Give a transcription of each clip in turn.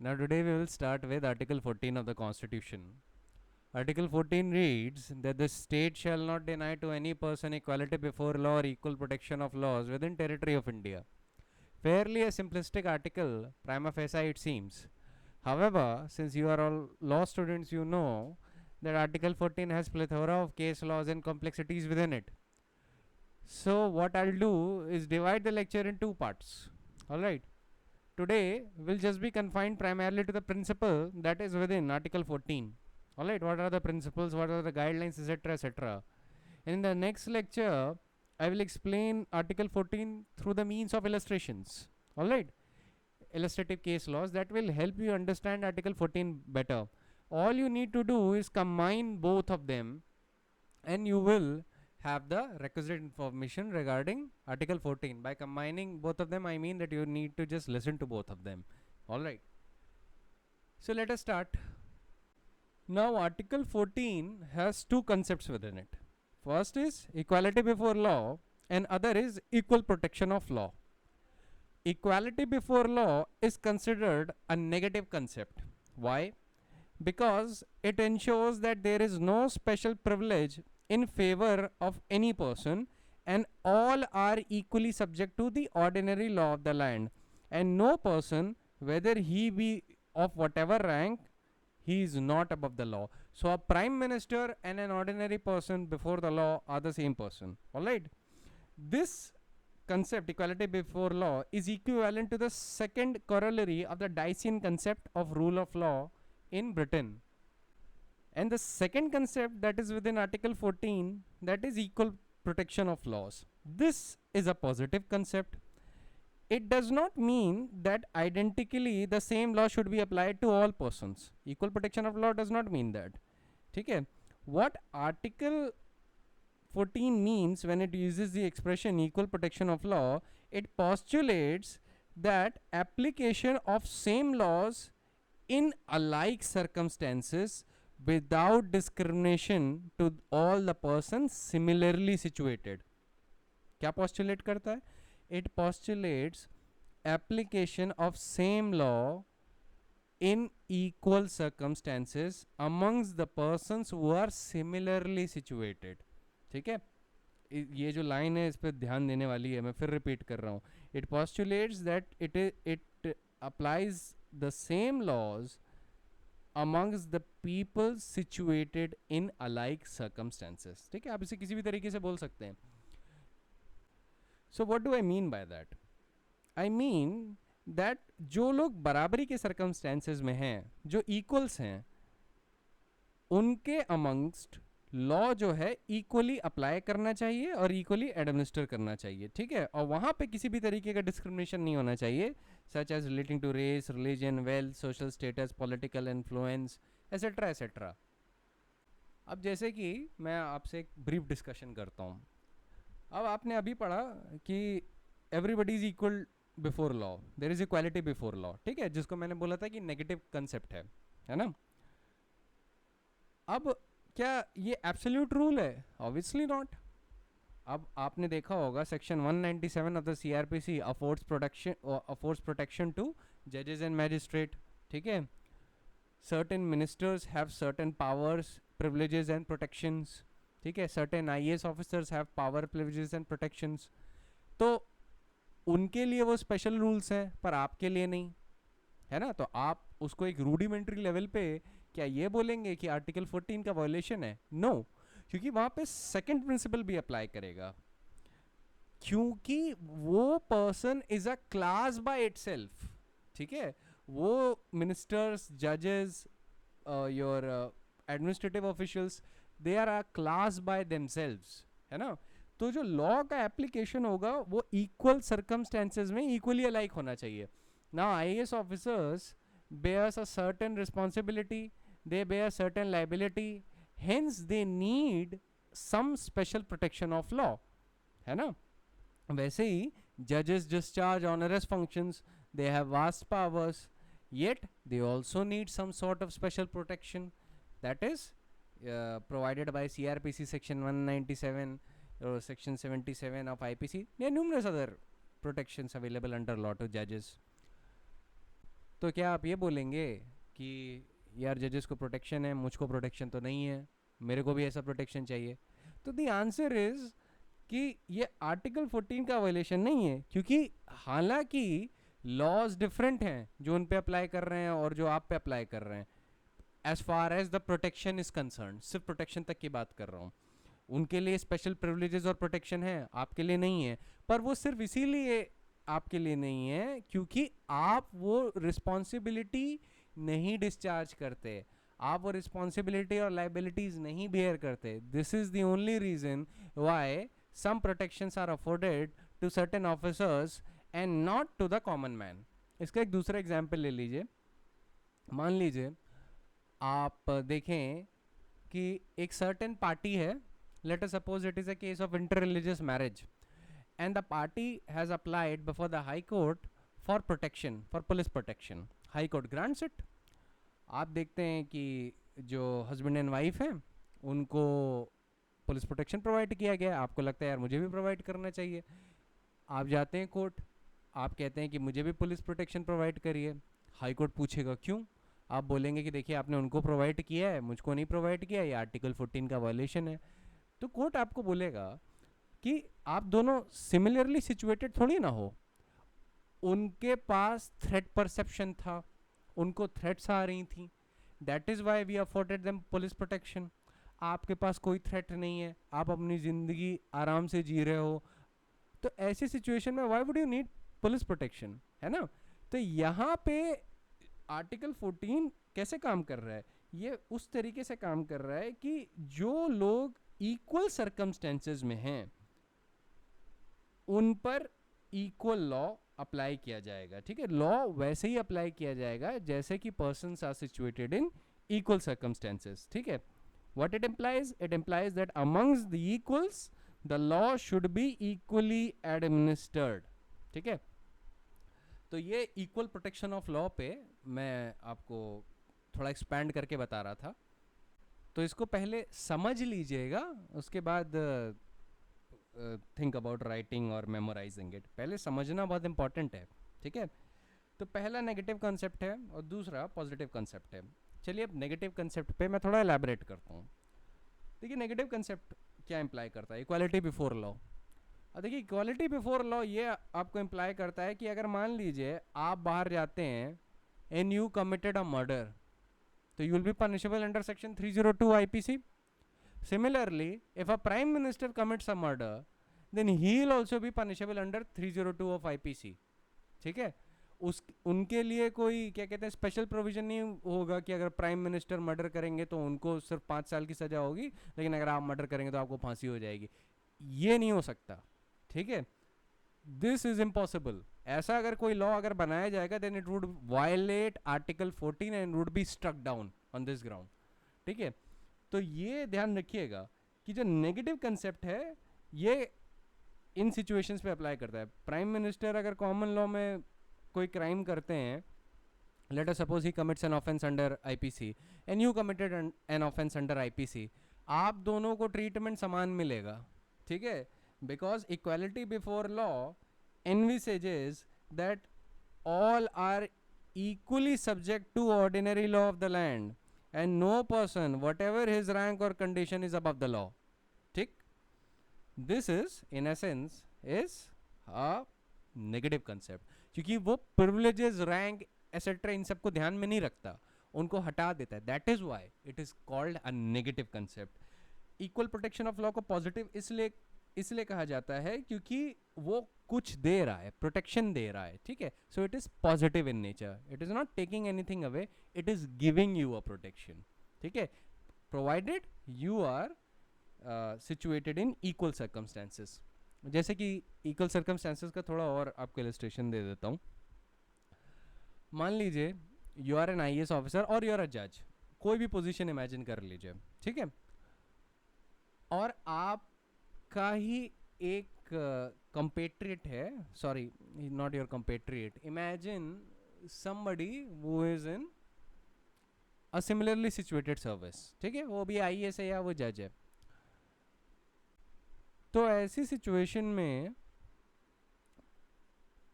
Now today we will start with Article 14 of the Constitution. Article 14 reads that the state shall not deny to any person equality before law or equal protection of laws within territory of India. Fairly a simplistic article, prima facie it seems. However, since you are all law students, you know that Article 14 has plethora of case laws and complexities within it. So what I'll do is divide the lecture in two parts. Alright. Today will just be confined primarily to the principle that is within Article 14. Alright, what are the principles, what are the guidelines, etc. etc. In the next lecture, I will explain Article 14 through the means of illustrations. Alright, illustrative case laws that will help you understand Article 14 better. All you need to do is combine both of them and you will have the requisite information regarding Article 14. By combining both of them, I mean that you need to just listen to both of them. Alright. So let us start. Now Article 14 has two concepts within it. First is equality before law and other is equal protection of law. Equality before law is considered a negative concept. Why? Because it ensures that there is no special privilege in favor of any person and all are equally subject to the ordinary law of the land, and no person, whether he be of whatever rank, he is not above the law. So a prime minister and an ordinary person before the law are the same person. Alright. This concept, equality before law, is equivalent to the second corollary of the Dyson concept of rule of law in Britain. And the second concept that is within Article 14, that is equal protection of laws. This is a positive concept. It does not mean that identically the same law should be applied to all persons. Equal protection of law does not mean that. Okay? What Article 14 means when it uses the expression equal protection of law, it postulates that application of same laws in alike circumstances without discrimination to all the persons similarly situated. क्या postulate करता है? It postulates application of same law in equal circumstances amongst the persons who are similarly situated. ठीक है? ये जो line है इस पर ध्यान देने वाली है, मैं फिर रिपीट कर रहा हूँ. It postulates that it applies the same laws amongst the people situated in alike circumstances. ठीक है, आप इसे किसी भी तरीके से बोल सकते हैं. So what do I mean by that? I mean that जो लोग बराबरी के circumstances में हैं, जो equals हैं, उनके amongst लॉ जो है इक्वली अप्लाई करना चाहिए और इक्वली एडमिनिस्टर करना चाहिए. ठीक है, और वहाँ पे किसी भी तरीके का डिस्क्रिमिनेशन नहीं होना चाहिए, such as relating to race, religion, wealth, social status, political influence, etcetera etcetera. अब जैसे कि मैं आपसे एक ब्रीफ डिस्कशन करता हूँ. अब आपने अभी पढ़ा कि everybody is equal before law, there is equality before law. ठीक है, जिसको मैंने बोला था कि नेगेटिव कंसेप्ट है ना. अब क्या ये एब्सोल्यूट रूल है? Obviously not. अब आपने देखा होगा section 197 of the CrPC affords protection to जजेस एंड मैजिस्ट्रेट. ठीक है, certain ministers have certain powers, privileges and protections. ठीक है, certain IAS officers have power, privileges and protections. तो उनके लिए वो स्पेशल रूल्स हैं पर आपके लिए नहीं, है ना. तो आप उसको एक रूडिमेंट्री लेवल पे क्या ये बोलेंगे कि आर्टिकल 14 का वायोलेशन है? नो, क्योंकि वहां पे सेकंड प्रिंसिपल भी अप्लाई करेगा, क्योंकि वो person is a class by itself. ठीक है, वो मिनिस्टर्स, जजेस, your administrative officials, they are a class by themselves, है ना. तो जो लॉ का एप्लीकेशन होगा वो इक्वल सर्कमस्टेंसेज में इक्वली अलाइक होना चाहिए. Now IAS officers bears a certain responsibility, they bear certain liability, hence they need some special protection of law, है ना. वैसे ही judges discharge onerous functions, they have vast powers, yet they also need some sort of special protection that is provided by CRPC section 197 or section 77 of IPC. There are numerous other protections available under law to judges. तो क्या आप ये बोलेंगे कि यार जजेस को protection है, मुझको प्रोटेक्शन तो नहीं है, मेरे को भी ऐसा प्रोटेक्शन चाहिए? तो द आंसर इज कि ये आर्टिकल 14 का वायलेशन नहीं है, क्योंकि हालांकि लॉज डिफरेंट हैं जो उन पे अप्लाई कर रहे हैं और जो आप पे अप्लाई कर रहे हैं, as far as the protection is concern, सिर्फ प्रोटेक्शन तक की बात कर रहा हूँ। उनके लिए स्पेशल प्रिविलेजेस और प्रोटेक्शन है, आपके लिए नहीं है। पर वो सिर्फ इसीलिए आपके लिए नहीं है क्योंकि आप वो रिस्पॉन्सिबिलिटी नहीं डिस्चार्ज करते, आप वो रिस्पॉन्सिबिलिटी और लाइबिलिटीज नहीं बेयर करते। This is the only reason why some protections are afforded to certain officers and not to the common man. इसका एक दूसरा एग्जाम्पल ले लीजिए। मान लीजिए आप देखें कि एक सर्टेन पार्टी है, late us suppose it is a case of inter religious marriage, and the party has applied before the high court for protection, for police protection. High court grants it. आप देखते हैं कि जो husband and wife हैं उनको police protection provide किया गया, आपको लगता है यार मुझे भी प्रोवाइड करना चाहिए। आप जाते हैं कोर्ट, आप कहते हैं कि मुझे भी पुलिस प्रोटेक्शन प्रोवाइड करिए। हाई कोर्ट पूछेगा क्यों, आप बोलेंगे कि देखिए आपने उनको प्रोवाइड किया है, मुझको नहीं प्रोवाइड किया, ये आर्टिकल 14 का वायलेशन है। तो कोर्ट आपको बोलेगा कि आप दोनों सिमिलरली सिचुएटेड थोड़ी ना हो। उनके पास थ्रेट परसेप्शन था, उनको थ्रेट्स आ रही थी, that is why we afforded them police protection. आपके पास कोई थ्रेट नहीं है, आप अपनी ज़िंदगी आराम से जी रहे हो, तो ऐसी सिचुएशन में why would you need police protection, है ना? तो यहाँ पे आर्टिकल 14 कैसे काम कर रहा है? ये उस तरीके से काम कर रहा है कि जो लोग इक्वल सर्कमस्टेंसेज में हैं उन पर इक्वल लॉ अप्लाई किया जाएगा। ठीक है, लॉ वैसे ही अप्लाई किया जाएगा जैसे कि persons are situated in equal circumstances. ठीक है, what it implies? It implies that amongst the equals the law should be equally administered. ठीक है, तो ये इक्वल प्रोटेक्शन ऑफ लॉ पे मैं आपको थोड़ा एक्सपैंड करके बता रहा था, तो इसको पहले समझ लीजिएगा, उसके बाद थिंक अबाउट राइटिंग और मेमोराइजिंग इट। पहले समझना बहुत इंपॉर्टेंट है। ठीक है, तो पहला नेगेटिव कंसेप्ट है और दूसरा पॉजिटिव कंसेप्ट है। चलिए अब नेगेटिव कंसेप्ट पे मैं थोड़ा एलैबोरेट करता हूँ। देखिए नेगेटिव कंसेप्ट क्या इंप्लाई करता है? Equality before law. और देखिए इक्वालिटी बिफोर लॉ ये आपको इंप्लाई करता है कि अगर मान लीजिए आप बाहर जाते हैं and you committed a murder, तो you will be punishable under section 302 IPC. Similarly if a prime minister commits a murder then he will also be punishable under 302 of IPC. ठीक है, उस उनके लिए कोई क्या कहते हैं स्पेशल प्रोविजन नहीं होगा कि अगर प्राइम मिनिस्टर मर्डर करेंगे तो उनको सिर्फ 5 साल की सजा होगी, लेकिन अगर आप मर्डर करेंगे तो आपको फांसी हो जाएगी। ये नहीं हो सकता। ठीक है, दिस इज इम्पॉसिबल। ऐसा अगर कोई लॉ अगर बनाया जाएगा then it would violate article 14 and would be struck down on this ground. ठीक है, तो ये ध्यान रखिएगा कि जो नेगेटिव कंसेप्ट है ये इन सिचुएशंस पे अप्लाई करता है। प्राइम मिनिस्टर अगर कॉमन लॉ में कोई क्राइम करते हैं, let us suppose he commits an offense under IPC and you committed an offense under IPC, आप दोनों को ट्रीटमेंट समान मिलेगा। ठीक है, because equality before law envisages that all are equally subject to ordinary law of the land and no person whatever his rank or condition is above the law. ठीक, this is in essence is a negative concept, क्योंकि वो privileges rank etcetera इन सबको ध्यान में नहीं रखता, उनको हटा देता है। That is why it is called a negative concept. Equal protection of law को पॉजिटिव इसलिए कहा जाता है क्योंकि वो कुछ दे रहा है, प्रोटेक्शन दे रहा है। ठीक है, so it is positive in nature, it is not taking anything away, it is giving you a protection. ठीक है, provided you are situated in equal circumstances. जैसे कि इक्वल सर्कमस्टेंसेस का थोड़ा और आपको इलस्ट्रेशन दे देता हूँ। मान लीजिए you are an IAS officer और यू आर अ जज, कोई भी पोजीशन इमेजिन कर लीजिए। ठीक है, और आपका ही एक कंपेट्रिएट है, sorry not your compatriot, imagine somebody who is in a similarly situated service. ठीक है, वो भी आईएएस है या वो जज है। तो ऐसी सिचुएशन में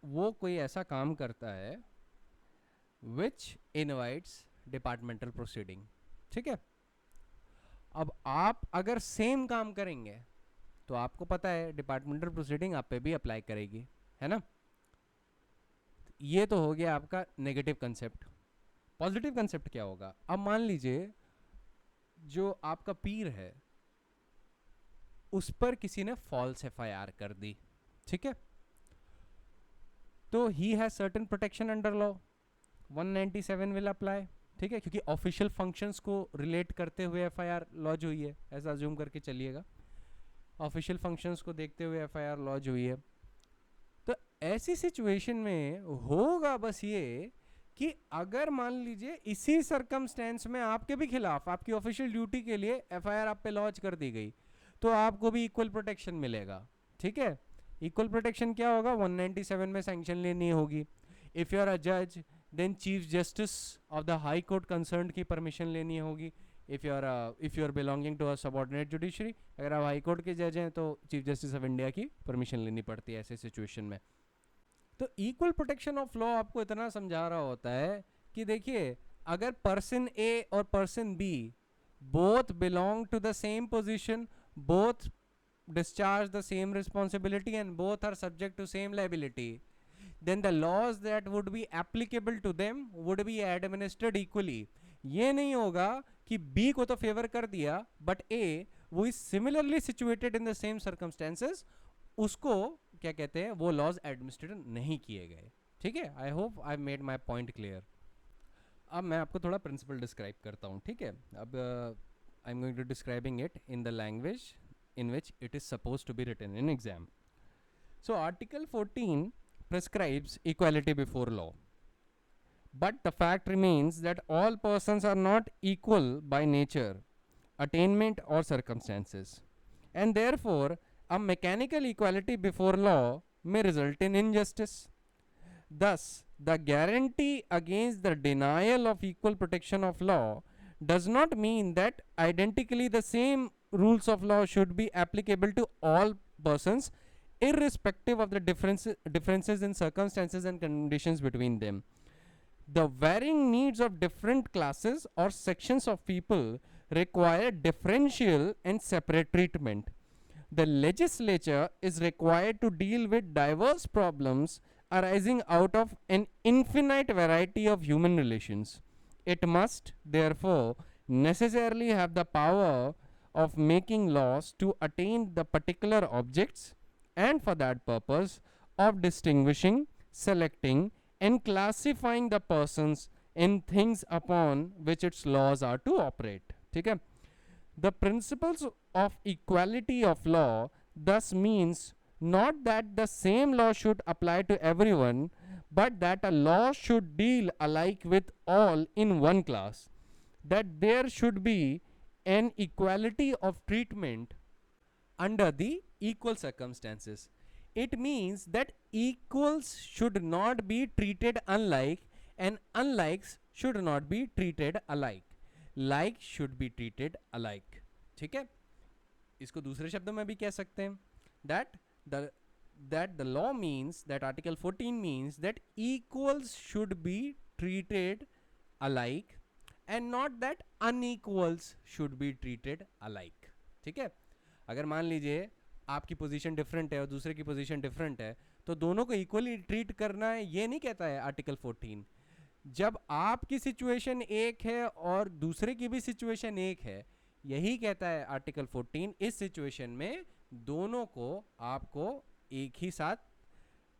वो कोई ऐसा काम करता है विच इनवाइट्स डिपार्टमेंटल प्रोसीडिंग। ठीक है, अब आप अगर सेम काम करेंगे तो आपको पता है डिपार्टमेंटल प्रोसीडिंग आप पे भी अप्लाई करेगी, है ना। ये तो हो गया आपका नेगेटिव कंसेप्ट। पॉजिटिव कंसेप्ट क्या होगा? अब मान लीजिए जो आपका पीर है उस पर किसी ने फॉल्स एफआईआर कर दी, ठीक है, तो he has certain protection under law, 197 will apply. ठीक है, क्योंकि ऑफिशियल फंक्शंस को रिलेट करते हुए एफआईआर लॉज हुई है, ऐसा अज्यूम करके चलिएगा, ऑफिशियल फंक्शंस को देखते हुए एफआईआर लॉज हुई है। तो ऐसी सिचुएशन में होगा बस ये कि अगर मान लीजिए इसी सरकमस्टेंस में आपके भी खिलाफ आपकी ऑफिशियल ड्यूटी के लिए एफआईआर आप पे लॉन्च कर दी गई तो आपको भी इक्वल प्रोटेक्शन मिलेगा। ठीक है, इक्वल प्रोटेक्शन क्या होगा? 197 में सैंक्शन लेनी होगी। इफ यू आर अ जज then chief justice of the high court concern की परमिशन लेनी होगी। If you are belonging to a subordinate judiciary, अगर आप हाई कोर्ट के जज हैं तो चीफ जस्टिस ऑफ इंडिया की परमिशन लेनी पड़ती है ऐसे सिचुएशन में। तो इक्वल प्रोटेक्शन ऑफ लॉ आपको इतना समझा रहा होता है कि देखिए अगर पर्सन ए और person B both belong to the same position, both discharge the same responsibility and both are subject to same liability, then the laws that would be applicable to them would be administered equally. ये नहीं होगा कि B को तो favour कर दिया but A वो is similarly situated in the same circumstances, उसको क्या कहते हैं, वो लॉज एडमिनिस्ट्रेट नहीं किए गए। ठीक है, I hope I made my point clear. अब मैं आपको थोड़ा प्रिंसिपल डिस्क्राइब करता हूँ। ठीक है, अब I am going to describing it in the language in which it is supposed to be written in exam. So Article 14 prescribes equality before law, but the fact remains that all persons are not equal by nature, attainment or circumstances, and therefore a mechanical equality before law may result in injustice. Thus the guarantee against the denial of equal protection of law does not mean that identically the same rules of law should be applicable to all persons irrespective of the differences in circumstances and conditions between them. The varying needs of different classes or sections of people require differential and separate treatment. The legislature is required to deal with diverse problems arising out of an infinite variety of human relations. It must therefore necessarily have the power of making laws to attain the particular objects, and for that purpose of distinguishing, selecting and classifying the persons and things upon which its laws are to operate. ठीक है, the principles of equality of law thus means not that the same law should apply to everyone, but that a law should deal alike with all in one class, that there should be an equality of treatment under the equal circumstances. It means that equals should not be treated unlike and unlikes should not be treated alike. Like should be treated alike. ठीक है, इसको दूसरे शब्दों में भी कह सकते हैं that the law means that Article 14 means that equals should be treated alike and not that unequals should be treated alike. ठीक है, अगर मान लीजिए आपकी पोजीशन डिफरेंट है और दूसरे की पोजीशन डिफरेंट है तो दोनों को इक्वली ट्रीट करना है, ये नहीं कहता है आर्टिकल 14। जब आपकी सिचुएशन एक है और दूसरे की भी सिचुएशन एक है, यही कहता है आर्टिकल 14। इस सिचुएशन में दोनों को आपको एक ही साथ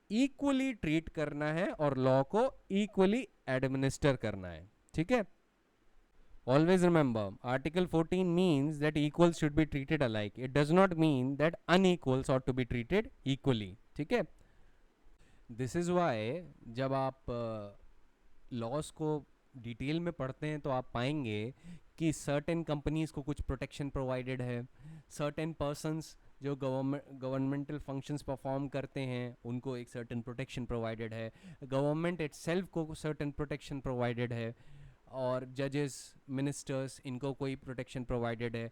इक्वली ट्रीट करना है और लॉ को इक्वली एडमिनिस्टर करना है। ठीक है, always remember Article 14 means that equals should be treated alike. It does not mean that unequals ought to be treated equally. ठीक है, this is why जब आप लॉस को डिटेल में पढ़ते हैं तो आप पाएंगे कि सर्टेन कंपनीज को कुछ प्रोटेक्शन प्रोवाइडेड है, सर्टेन पर्सन्स जो गवर्नमेंटल फंक्शंस परफॉर्म करते हैं उनको एक सर्टेन प्रोटेक्शन प्रोवाइडेड है, गवर्नमेंट इटसेल्फ को सर्टेन प्रोटेक्शन प्रोवाइडेड है, और जजेस, मिनिस्टर्स, इनको कोई प्रोटेक्शन प्रोवाइडेड है,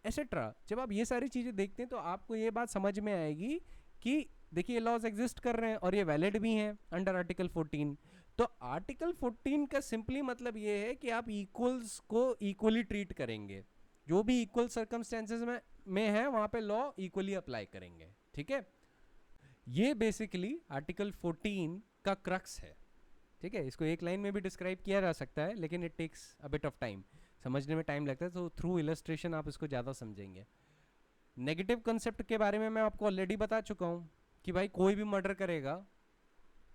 एसेट्रा। जब आप ये सारी चीज़ें देखते हैं तो आपको ये बात समझ में आएगी कि देखिए लॉज एग्जिस्ट कर रहे हैं और ये वैलिड भी हैं अंडर आर्टिकल 14। तो आर्टिकल 14 का सिंपली मतलब ये है कि आप इक्वल्स को इक्वली ट्रीट करेंगे, जो भी इक्वल सर्कमस्टेंसेज में है वहां पे लॉ इक्वली अप्लाई करेंगे, ठीक है। ये बेसिकली आर्टिकल 14 का क्रक्स है, ठीक है। इसको एक लाइन में भी डिस्क्राइब किया जा सकता है, लेकिन it takes a bit of time, समझने में टाइम लगता है, तो थ्रू इलस्ट्रेशन आप इसको ज़्यादा समझेंगे। नेगेटिव कंसेप्ट के बारे में मैं आपको ऑलरेडी बता चुका हूँ कि भाई कोई भी मर्डर करेगा,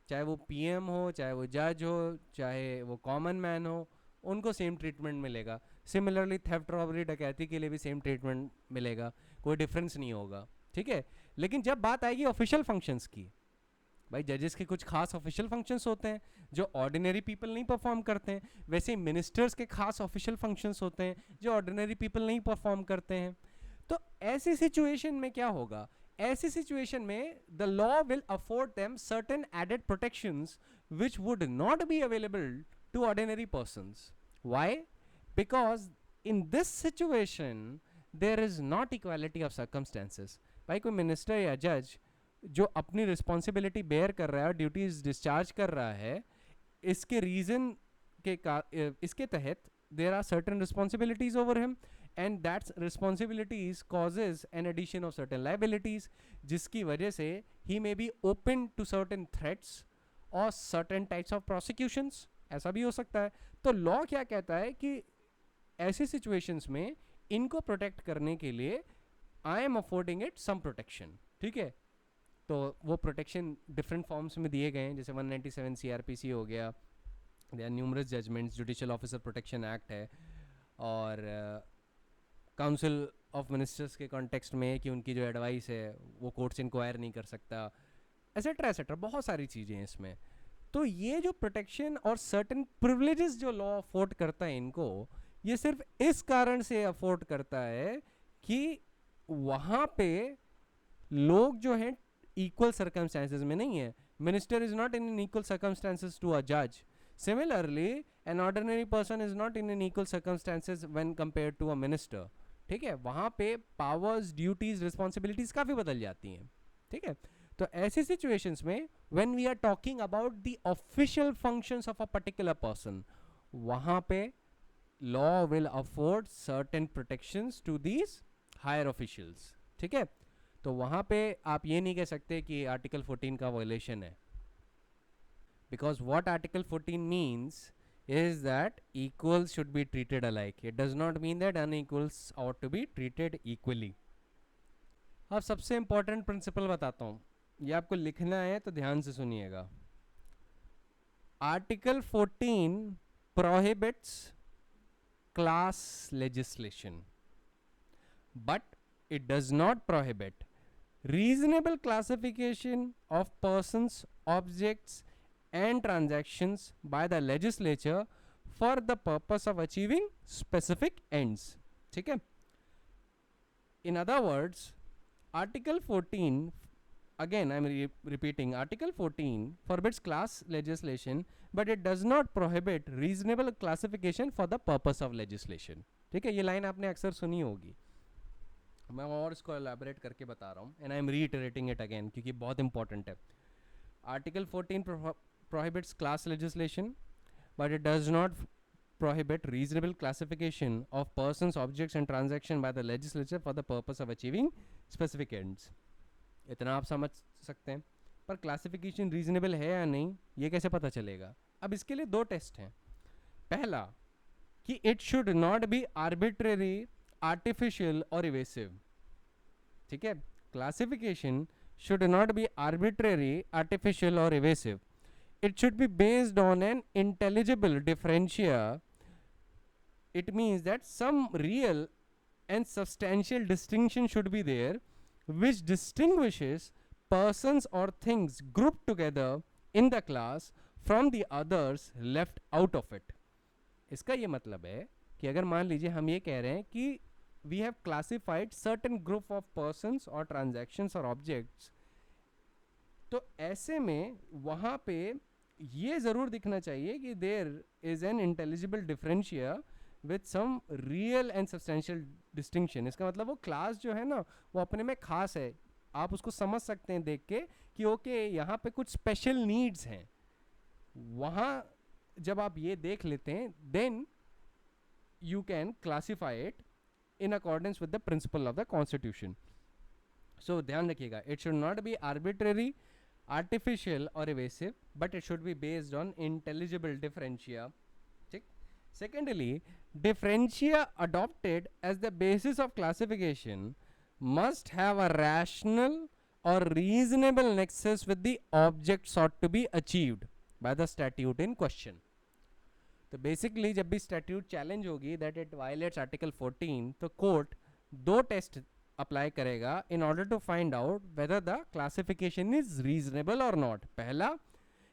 चाहे वो पीएम हो, चाहे वो जज हो, चाहे वो कॉमन मैन हो, उनको सेम ट्रीटमेंट मिलेगा। सिमिलरली थेफ्ट, रॉबरी, डकैती के लिए भी सेम ट्रीटमेंट मिलेगा, कोई डिफरेंस नहीं होगा, ठीक है। लेकिन जब बात आएगी ऑफिशियल फंक्शंस की, भाई जजेस के कुछ खास ऑफिशियल फंक्शंस होते हैं जो ऑर्डिनरी पीपल नहीं परफॉर्म करते हैं, वैसे मिनिस्टर्स के खास ऑफिशियल फंक्शंस होते हैं जो ऑर्डिनरी पीपल नहीं परफॉर्म करते हैं। तो ऐसी सिचुएशन में क्या होगा, ऐसी सिचुएशन में the law will afford them certain added protections which would not be available to ordinary persons. Why? Because in this situation there is not equality of circumstances. भाई कोई मिनिस्टर या जज जो अपनी रिस्पॉन्सिबिलिटी बेयर कर रहा है, ड्यूटीज डिस्चार्ज कर रहा है, इसके रीजन के इसके तहत there are certain responsibilities over him, and that responsibilities causes an addition of certain liabilities, जिसकी वजह से he may be open to certain threats or certain types of prosecutions, ऐसा भी हो सकता है। तो लॉ क्या कहता है कि ऐसे situations में इनको प्रोटेक्ट करने के लिए I am affording it some protection, ठीक है। तो वो प्रोटेक्शन डिफरेंट फॉर्म्स में दिए गए हैं, जैसे 197 CRPC हो गया, they are numerous judgments, judicial officer protection act है, और काउंसिल ऑफ मिनिस्टर्स के कॉन्टेक्स्ट में कि उनकी जो एडवाइस है वो कोर्ट से इंक्वायर नहीं कर सकता, एसेट्रा एसेट्रा, बहुत सारी चीज़ें हैं इसमें। तो ये जो प्रोटेक्शन और सर्टेन प्रिविलेजेस जो लॉ अफोर्ड करता है इनको, ये सिर्फ इस कारण से अफोर्ड करता है कि वहाँ पे लोग जो हैं इक्वल सर्कमस्टेंसेज में नहीं है। Minister is not in equal circumstances to a जज। Similarly, an ordinary person is not in an equal circumstances when compared to a minister, ठीक है। वहाँ पे पावर्स, ड्यूटीज, रिस्पॉन्सिबिलिटीज काफ़ी बदल जाती हैं, ठीक है। तो ऐसी सिचुएशंस में when we are talking about the official functions of a particular person, वहाँ पे law will afford certain protections to these higher officials, ठीक है। तो वहाँ पे आप ये नहीं कह सकते कि आर्टिकल 14 का वायलेशन है, because what article 14 means is that equals should be treated alike. It does not mean that unequals ought to be treated equally. अब सबसे important principle बताता हूँ, ये आपको लिखना है तो ध्यान से सुनिएगा। Article 14 prohibits class legislation, but it does not prohibit reasonable classification of persons, objects and transactions by the legislature for the purpose of achieving specific ends, ठीक है। In other words, Article 14, again I am repeating, Article 14 forbids class legislation, but it does not prohibit reasonable classification for the purpose of legislation, ठीक है। ये line आपने अक्सर सुनी होगी, मैं और इसको elaborate करके बता रहा हूँ, and I am reiterating it again क्योंकि बहुत important है। Article 14 prohibits class legislation, but it does not prohibit reasonable classification of persons, objects and transactions by the legislature for the purpose of achieving specific ends. इतना आप समझ सकते हैं, पर classification reasonable है या नहीं ये कैसे पता चलेगा? अब इसके लिए दो टेस्ट हैं। पहला कि it should not be arbitrary, artificial और इवेसिव, ठीक है। Classification should not be arbitrary, artificial or evasive. It should be based on an intelligible differentia. It means that some real and substantial distinction should be there which distinguishes persons or things grouped together in the class from the others left out of it. इसका ये मतलब है कि अगर मान लीजिए हम ये कह रहे हैं कि we have classified certain group of persons or transactions or objects, तो ऐसे में वहाँ पे ये ज़रूर दिखना चाहिए कि there is an intelligible differentia with some real and substantial distinction. इसका मतलब वो क्लास जो है ना वो अपने में खास है, आप उसको समझ सकते हैं देख के कि ओके यहाँ पे कुछ स्पेशल नीड्स हैं, वहाँ जब आप ये देख लेते हैं, then you can classify it in accordance with the principle of the constitution. So ध्यान रखिएगा, it should not be arbitrary, artificial or evasive, but it should be based on intelligible differentia. ठीक. Secondly, differentia adopted as the basis of classification must have a rational or reasonable nexus with the object sought to be achieved by the statute in question. तो basically जब भी statute challenge होगी that it violates article 14, तो court दो test apply करेगा in order to find out whether the classification is reasonable और not. पहला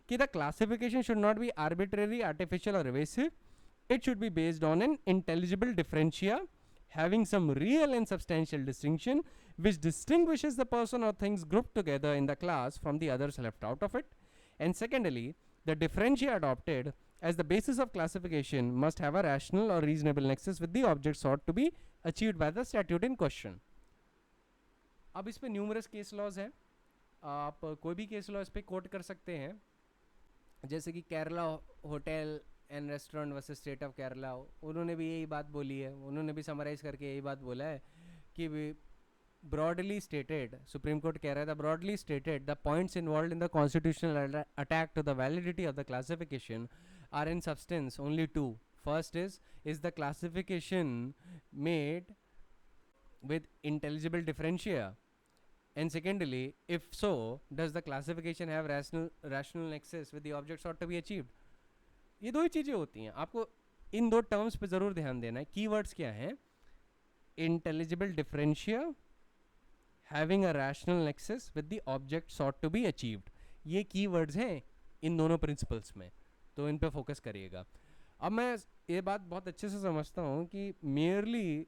कि the classification should not be arbitrary, artificial और evasive. It should be based on an intelligible differentia having some real and substantial distinction which distinguishes the person or things grouped together in the class from the others left out of it. And secondly, the differentia adopted as the basis of classification must have a rational or reasonable nexus with the object sought to be achieved by the statute in question. अब इस पे numerous case laws हैं, आप कोई भी case law इस पे coat कर सकते हैं, जैसे कि Kerala hotel and restaurant versus state of Kerala, उन्होंने भी यही बात बोली है, उन्होंने भी समराइज करके यही बात बोला है कि broadly stated, Supreme Court कह रहा था, broadly stated the points involved in the constitutional attack to the validity of the classification are in substance only two. First is the classification made with intelligible differentia, and secondly, if so, does the classification have rational nexus with the object sought to be achieved. ये दो ही चीज़ें होती हैं, आपको इन दो terms पे ज़रूर ध्यान देना है. कीवर्ड्स क्या हैं? Intelligible differentia, having a rational nexus with the object sought to be achieved. ये कीवर्ड्स हैं इन दोनों प्रिंसिपल्स में, तो इन पे फोकस करिएगा. अब मैं ये बात बहुत अच्छे से समझता हूँ कि merely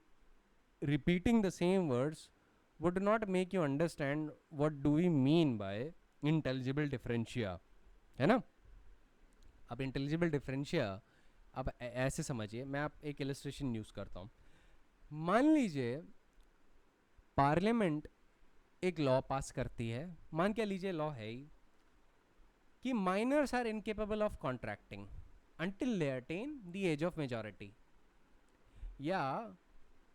repeating the same words would not make you understand what do we mean by intelligible differentia, है ना. अब इंटेलिजिबल डिफरेंशिया अब ऐसे समझिए, मैं आप एक इलस्ट्रेशन यूज़ करता हूँ. मान लीजिए पार्लियामेंट एक लॉ पास करती है, मान क्या लीजिए लॉ है कि minors are incapable of contracting until they attain the age of majority, या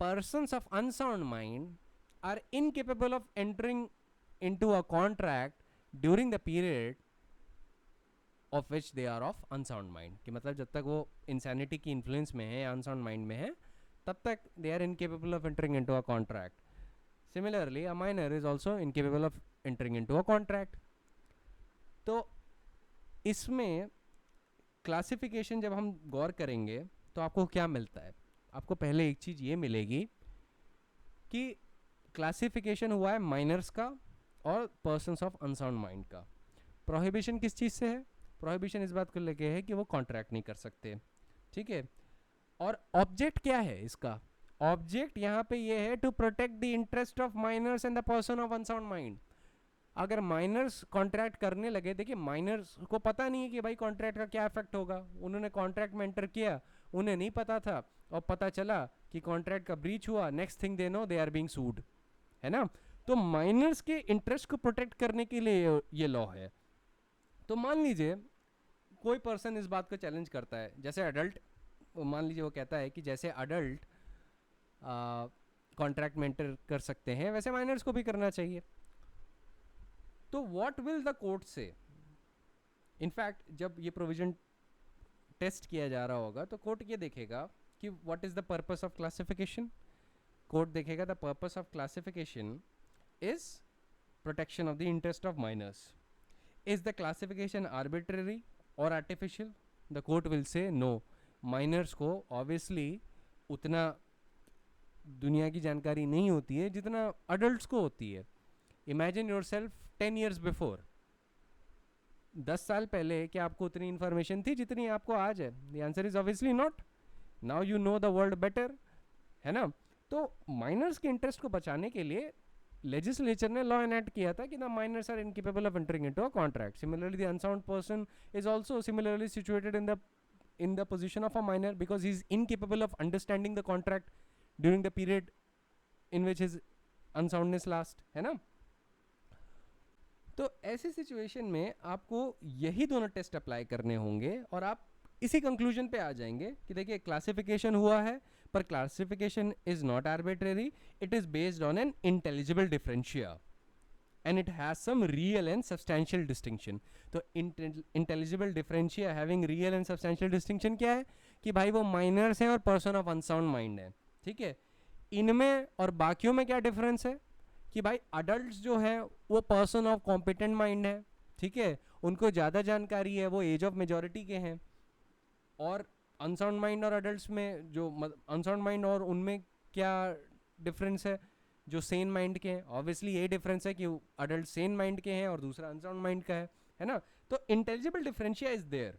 persons of unsound mind are incapable of entering into a contract during the period of which they are of unsound mind. कि मतलब जब तक वो insanity की influence में है या unsound mind में है, तब तक they are incapable of entering into a contract. Similarly, a minor is also incapable of entering into a contract. तो इसमें क्लासिफिकेशन जब हम गौर करेंगे तो आपको क्या मिलता है? आपको पहले एक चीज़ ये मिलेगी कि क्लासिफिकेशन हुआ है माइनर्स का और पर्सन्स ऑफ अनसाउंड माइंड का. प्रोहिबिशन किस चीज़ से है? प्रोहिबिशन इस बात को लेके है कि वो कॉन्ट्रैक्ट नहीं कर सकते, ठीक है. और ऑब्जेक्ट क्या है इसका? ऑब्जेक्ट यहाँ पे ये है to protect the interest of minors and the person of unsound mind. अगर माइनर्स कॉन्ट्रैक्ट करने लगे, देखिए माइनर्स को पता नहीं है कि भाई कॉन्ट्रैक्ट का क्या इफेक्ट होगा, उन्होंने कॉन्ट्रैक्ट में एंटर किया, उन्हें नहीं पता था और पता चला कि कॉन्ट्रैक्ट का ब्रीच हुआ, next thing they know they are being sued, है ना. तो माइनर्स के इंटरेस्ट को प्रोटेक्ट करने के लिए ये लॉ है. तो मान लीजिए कोई पर्सन इस बात को चैलेंज करता है, जैसे अडल्ट, मान लीजिए वो कहता है कि जैसे अडल्ट कॉन्ट्रैक्ट में एंटर कर सकते हैं वैसे माइनर्स को भी करना चाहिए. तो व्हाट विल द कोर्ट से? इनफैक्ट जब ये प्रोविजन टेस्ट किया जा रहा होगा तो कोर्ट ये देखेगा कि what is the purpose of classification. Court देखेगा the purpose of classification is protection of the interest of minors. Is the classification arbitrary और artificial? The court will say no. Minors को ऑब्वियसली उतना दुनिया की जानकारी नहीं होती है जितना अडल्ट्स को होती है. Imagine your self 10 years before. 10 साल पहले क्या आपको उतनी इन्फॉर्मेशन थी जितनी आपको आज है? The answer is obviously not. Now you know the world better, है ना. तो माइनर्स के इंटरेस्ट को बचाने के लिए लेजिस्लेचर ने लॉ एनैक्ट किया था कि the minors are incapable of entering into a contract. Similarly the unsound person is also similarly situated in the position of a minor because he is incapable of understanding the contract during the period in which his unsoundness last, है ना. तो ऐसी situation में आपको यही दोनों test apply करने होंगे और आप इसी कंक्लूजन पे आ जाएंगे कि देखिए क्लासिफिकेशन हुआ है, पर classification is not arbitrary, it is based on an intelligible differentia and it has some real and substantial distinction. तो intelligible differentia having real and substantial distinction क्या है कि भाई वो माइनर्स हैं और पर्सन ऑफ अनसाउंड माइंड है, ठीक है. इनमें और बाकियों में क्या डिफरेंस है कि भाई अडल्ट जो है वो पर्सन ऑफ कॉम्पिटेंट माइंड है, ठीक है, उनको ज़्यादा जानकारी है, वो एज ऑफ मेजोरिटी के हैं. और अनसाउंड माइंड और अडल्ट में जो अनसाउंड माइंड और उनमें क्या डिफरेंस है जो सेन माइंड के हैं. ऑब्वियसली ये डिफरेंस है कि अडल्ट सेन माइंड के हैं और दूसरा अनसाउंड माइंड का है ना. तो intelligible differentia is there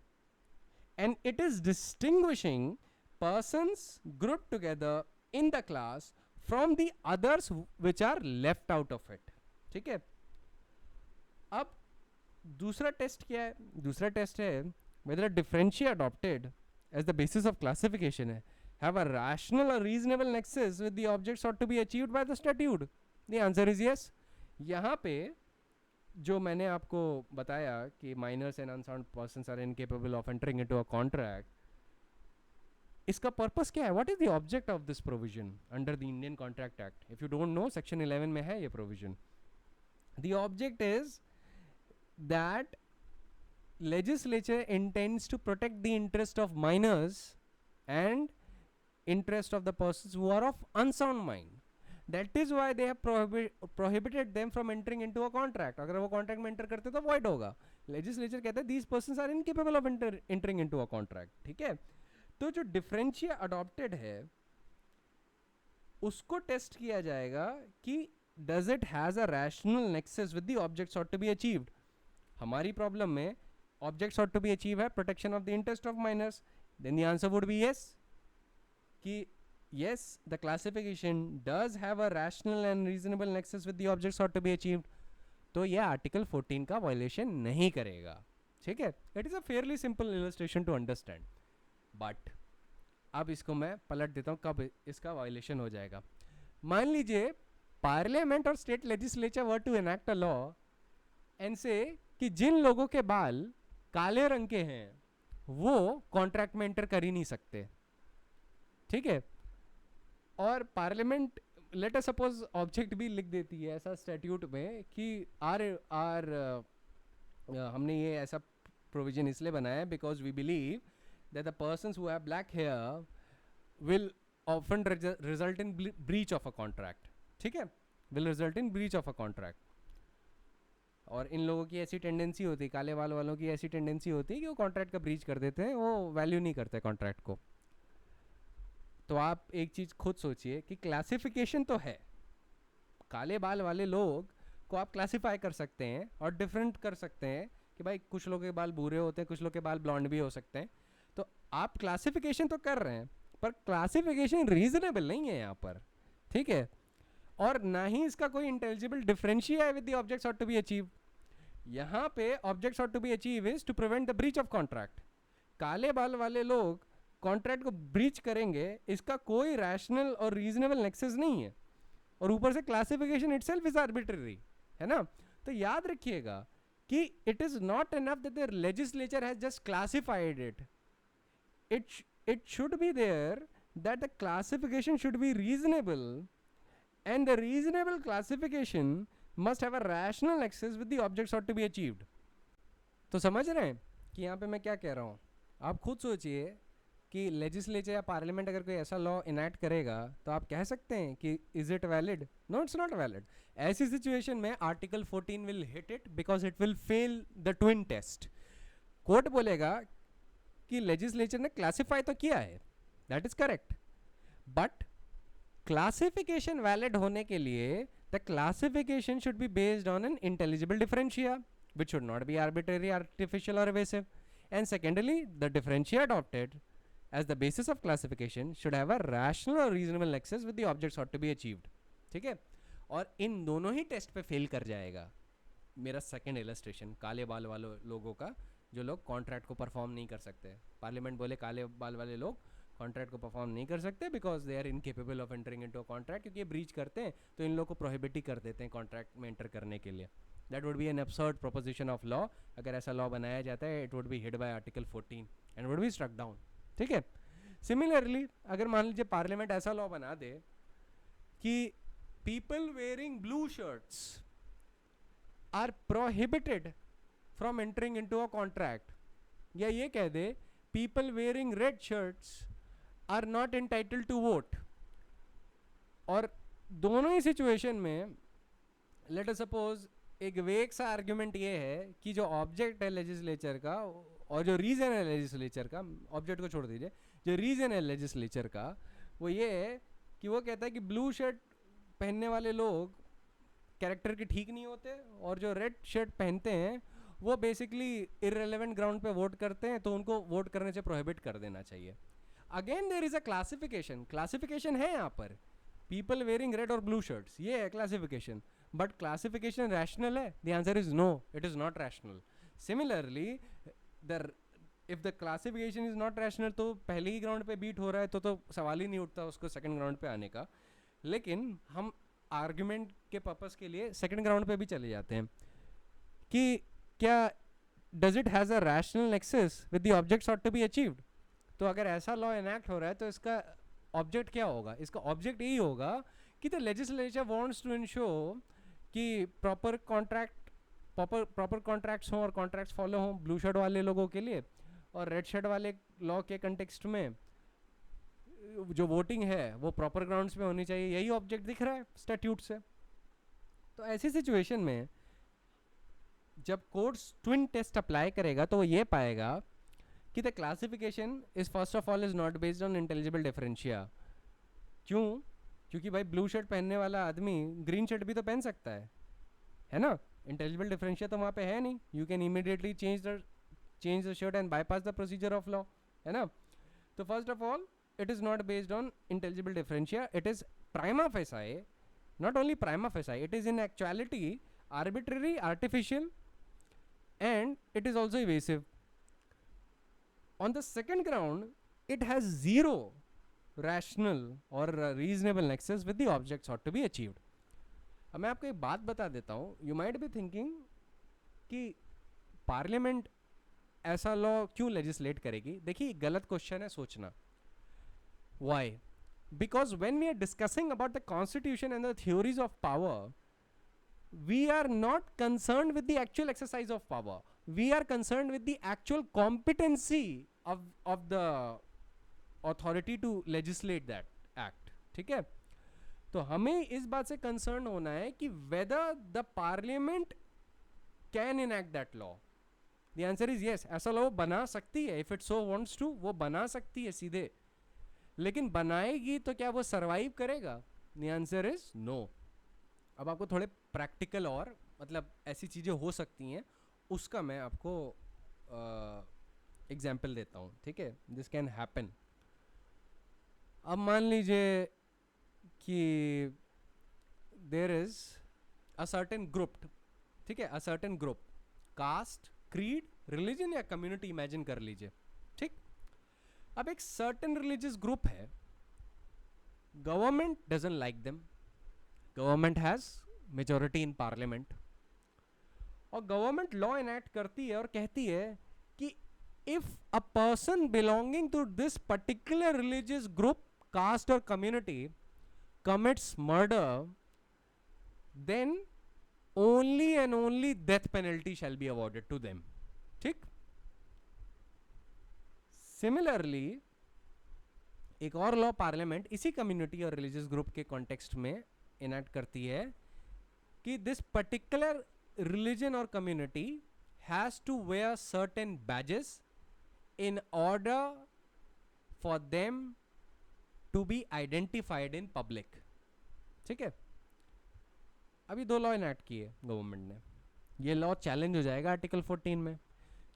and it is distinguishing persons group together in the class from the others which are left out of it, ठीक है. अब दूसरा टेस्ट क्या है? दूसरा टेस्ट है whether differential adopted as the basis of classification have a rational or reasonable nexus with the object sought to be achieved by the statute. The answer is yes. यहाँ पे जो मैंने आपको बताया कि minors and unsound persons are incapable of entering into a contract, इसका purpose क्या है? What is the object of this provision under the Indian Contract Act? If you don't know, section 11 में है ये provision. The object is that legislature intends to protect the interest of minors and interest of the persons who are of unsound mind. That is why they have prohibited them from entering into a contract. अगर वो contract में enter करते तो void होगा. Legislature कहता है these persons are incapable of entering into a contract, ठीक है. तो जो differentia adopted है उसको टेस्ट किया जाएगा कि does it has a rational nexus with the object sought to be achieved. हमारी प्रॉब्लम में object sought to be achieved है protection of the interest of minors. Then the answer would be yes. कि yes, the classification does have a rational and reasonable nexus with the object sought to be achieved. तो ये article 14 का violation नहीं करेगा, ठीक है. It is a fairly simple illustration to understand. But अब इसको मैं पलट देता हूँ कब इसका वायलेशन हो जाएगा. मान लीजिए पार्लियामेंट और state legislature were to enact a law and say कि जिन लोगों के बाल काले रंग के हैं वो कॉन्ट्रैक्ट में एंटर कर ही नहीं सकते, ठीक है. और parliament late us suppose object भी लिख देती है ऐसा स्टैट्यूट में कि आर हमने ये ऐसा प्रोविजन इसलिए बनाया है because we believe that the persons who have black hair will often result in breach of a contract, ठीक है, will result in breach of a contract. और इन लोगों की ऐसी टेंडेंसी होती है, काले बाल वालों की ऐसी टेंडेंसी होती है कि वो कॉन्ट्रैक्ट का ब्रीच कर देते हैं, वो वैल्यू नहीं करते कॉन्ट्रैक्ट को. तो आप एक चीज़ खुद सोचिए कि क्लासिफिकेशन तो है, काले बाल वाले लोग को आप क्लासिफाई कर सकते हैं और डिफरेंट कर सकते हैं कि भाई कुछ लोगों के बाल भूरे होते हैं, कुछ लोगों के बाल ब्लॉन्ड भी हो सकते हैं. तो आप क्लासिफिकेशन तो कर रहे हैं पर क्लासिफिकेशन रीजनेबल नहीं है यहाँ पर, ठीक है. और ना ही इसका कोई इंटेलिजिबल डिफरेंशिया है with the object sought to be achieve. यहाँ पे object sought to be achieve is to prevent the breach of contract. काले बाल वाले लोग कॉन्ट्रैक्ट को ब्रीच करेंगे, इसका कोई रैशनल और रीजनेबल नेक्सस नहीं है. और ऊपर से क्लासिफिकेशन इटसेल्फ इज आर्बिट्रेरी, है ना. तो याद रखिएगा कि it is not enough that the legislature has just classified it. It should be there that the classification should be reasonable and the reasonable classification must have a rational nexus with the object sought to be achieved. तो समझ रहे हैं कि यहाँ पे मैं क्या कह रहा हूँ? आप खुद सोचिए कि लेजिस्लेचर या पार्लियामेंट अगर कोई ऐसा लॉ इनैक्ट करेगा तो आप कह सकते हैं कि is it valid? No, it's not valid. ऐसी सिचुएशन में article 14 will hit it because it will fail the twin test. Court बोलेगा कि लेजिस्लेचर ने क्लासिफाई तो किया है, that is correct, but classification valid होने के लिए the classification should be based on an intelligible differentia which should not be arbitrary, artificial और evasive. And secondly the differentia adopted as the basis of classification should have a rational और reasonable nexus with the objects ought to be achieved, ठीक है. और इन दोनों ही test पे fail कर जाएगा मेरा सेकेंड इलस्ट्रेशन काले बाल वाले लोगों का, जो लोग कॉन्ट्रैक्ट को परफॉर्म नहीं कर सकते. पार्लियामेंट बोले काले बाल वाले लोग कॉन्ट्रैक्ट को परफॉर्म नहीं कर सकते because they are incapable of entering into a contract, क्योंकि ये ब्रीच करते हैं तो इन लोगों को प्रोहिबिट ही कर देते हैं कॉन्ट्रैक्ट में एंटर करने के लिए, that would be an absurd proposition of law. अगर ऐसा लॉ बनाया जाता है, it would be hit by article 14 and would be struck down. ठीक है. सिमिलरली अगर मान लीजिए पार्लियामेंट ऐसा लॉ बना दे कि people wearing blue shirts are prohibited from entering into a contract, या ये कह दे people wearing red shirts are not entitled to vote, और दोनों ही सिचुएशन में लेट अस सपोज एक वेग सा आर्ग्यूमेंट ये है कि जो ऑब्जेक्ट है लेजिस्लेचर का और जो रीजन है लेजिस्लेचर का, ऑब्जेक्ट को छोड़ दीजिए, जो रीजन है लेजिस्लेचर का वो ये है कि वो कहता है कि ब्लू शर्ट पहनने वाले लोग कैरेक्टर के ठीक नहीं होते और जो रेड शर्ट पहनते हैं वो बेसिकली इररेलेवेंट ग्राउंड पे वोट करते हैं, तो उनको वोट करने से प्रोहिबिट कर देना चाहिए. Again there is a classification है यहाँ पर, पीपल वेयरिंग रेड और ब्लू शर्ट्स, ये है क्लासिफिकेशन. बट क्लासिफिकेशन रैशनल है? The answer is no, it is not rational. Similarly if the classification is not rational, तो पहले ही ग्राउंड पे बीट हो रहा है तो सवाल ही नहीं उठता उसको सेकंड ग्राउंड पे आने का. लेकिन हम आर्ग्यूमेंट के पर्पस के लिए सेकंड ग्राउंड पे भी चले जाते हैं कि क्या does it has a rational nexus with the objects ought to be achieved. तो अगर ऐसा लॉ एनैक्ट हो रहा है तो इसका ऑब्जेक्ट क्या होगा? इसका ऑब्जेक्ट यही होगा कि the legislature wants to ensure कि प्रॉपर कॉन्ट्रैक्ट्स हों और कॉन्ट्रैक्ट्स फॉलो हों ब्लू शर्ट वाले लोगों के लिए, और रेड शर्ट वाले लॉ के कंटेक्स्ट में जो वोटिंग है वो प्रॉपर ग्राउंड्स पे होनी चाहिए. यही ऑब्जेक्ट दिख रहा है स्टैट्यूट से. तो ऐसी सिचुएशन में जब कोर्ट्स ट्विन टेस्ट अप्लाई करेगा तो वो ये पाएगा कि the classification is first of all is not based on intelligible differentia. क्यों? क्योंकि भाई ब्लू शर्ट पहनने वाला आदमी ग्रीन शर्ट भी तो पहन सकता है ना. इंटेलिजिबल डिफरेंशिया तो वहाँ पे है नहीं. You can immediately change the shirt and bypass the procedure of law, है ना. तो first of all it is not based on intelligible differentia, it is prima facie, not only prima facie, it is in actuality arbitrary, artificial, and it is also evasive. On the second ground, it has zero rational or reasonable nexus with the objects ought to be achieved. अब मैं आपको एक बात बता देता हूँ. You might be thinking कि parliament ऐसा लॉ क्यों लेजिस्लेट करेगी. देखिए गलत क्वेश्चन है सोचना. Why? Because when we are discussing about the constitution and the theories of power, we are not concerned with the actual exercise of power. We are concerned with the actual competency of the authority to legislate that act. ठीक है. तो हमें इस बात से concerned होना है कि whether the parliament can enact that law. The answer is yes. ऐसा law बना सकती है. If it so wants to, वो बना सकती है सीधे. लेकिन बनाएगी तो क्या वो सरवाइव करेगा? The answer is no. अब आपको थोड़े प्रैक्टिकल और मतलब ऐसी चीज़ें हो सकती हैं उसका मैं आपको एग्जाम्पल देता हूँ. ठीक है. This can happen. अब मान लीजिए कि there is a certain group. ठीक है. A certain group, caste, creed, religion या कम्युनिटी इमेजिन कर लीजिए. ठीक. अब एक सर्टेन रिलीजियस ग्रुप है, government doesn't like them, government has majority in parliament, और गवर्नमेंट लॉ एनैक्ट करती है और कहती है कि if a person belonging to this particular religious group, caste और community commits murder, then only and only death penalty shall be awarded to them. ठीक. Similarly एक और लॉ पार्लियामेंट इसी कम्युनिटी और रिलीजियस ग्रुप के कॉन्टेक्स्ट में enact करती है कि दिस पर्टिकुलर रिलीजन और community has to wear certain badges in order for them to be identified in public. ठीक है. अभी दो लॉ इनैक्ट किए गवर्नमेंट ने. ये लॉ चैलेंज हो जाएगा आर्टिकल 14 में,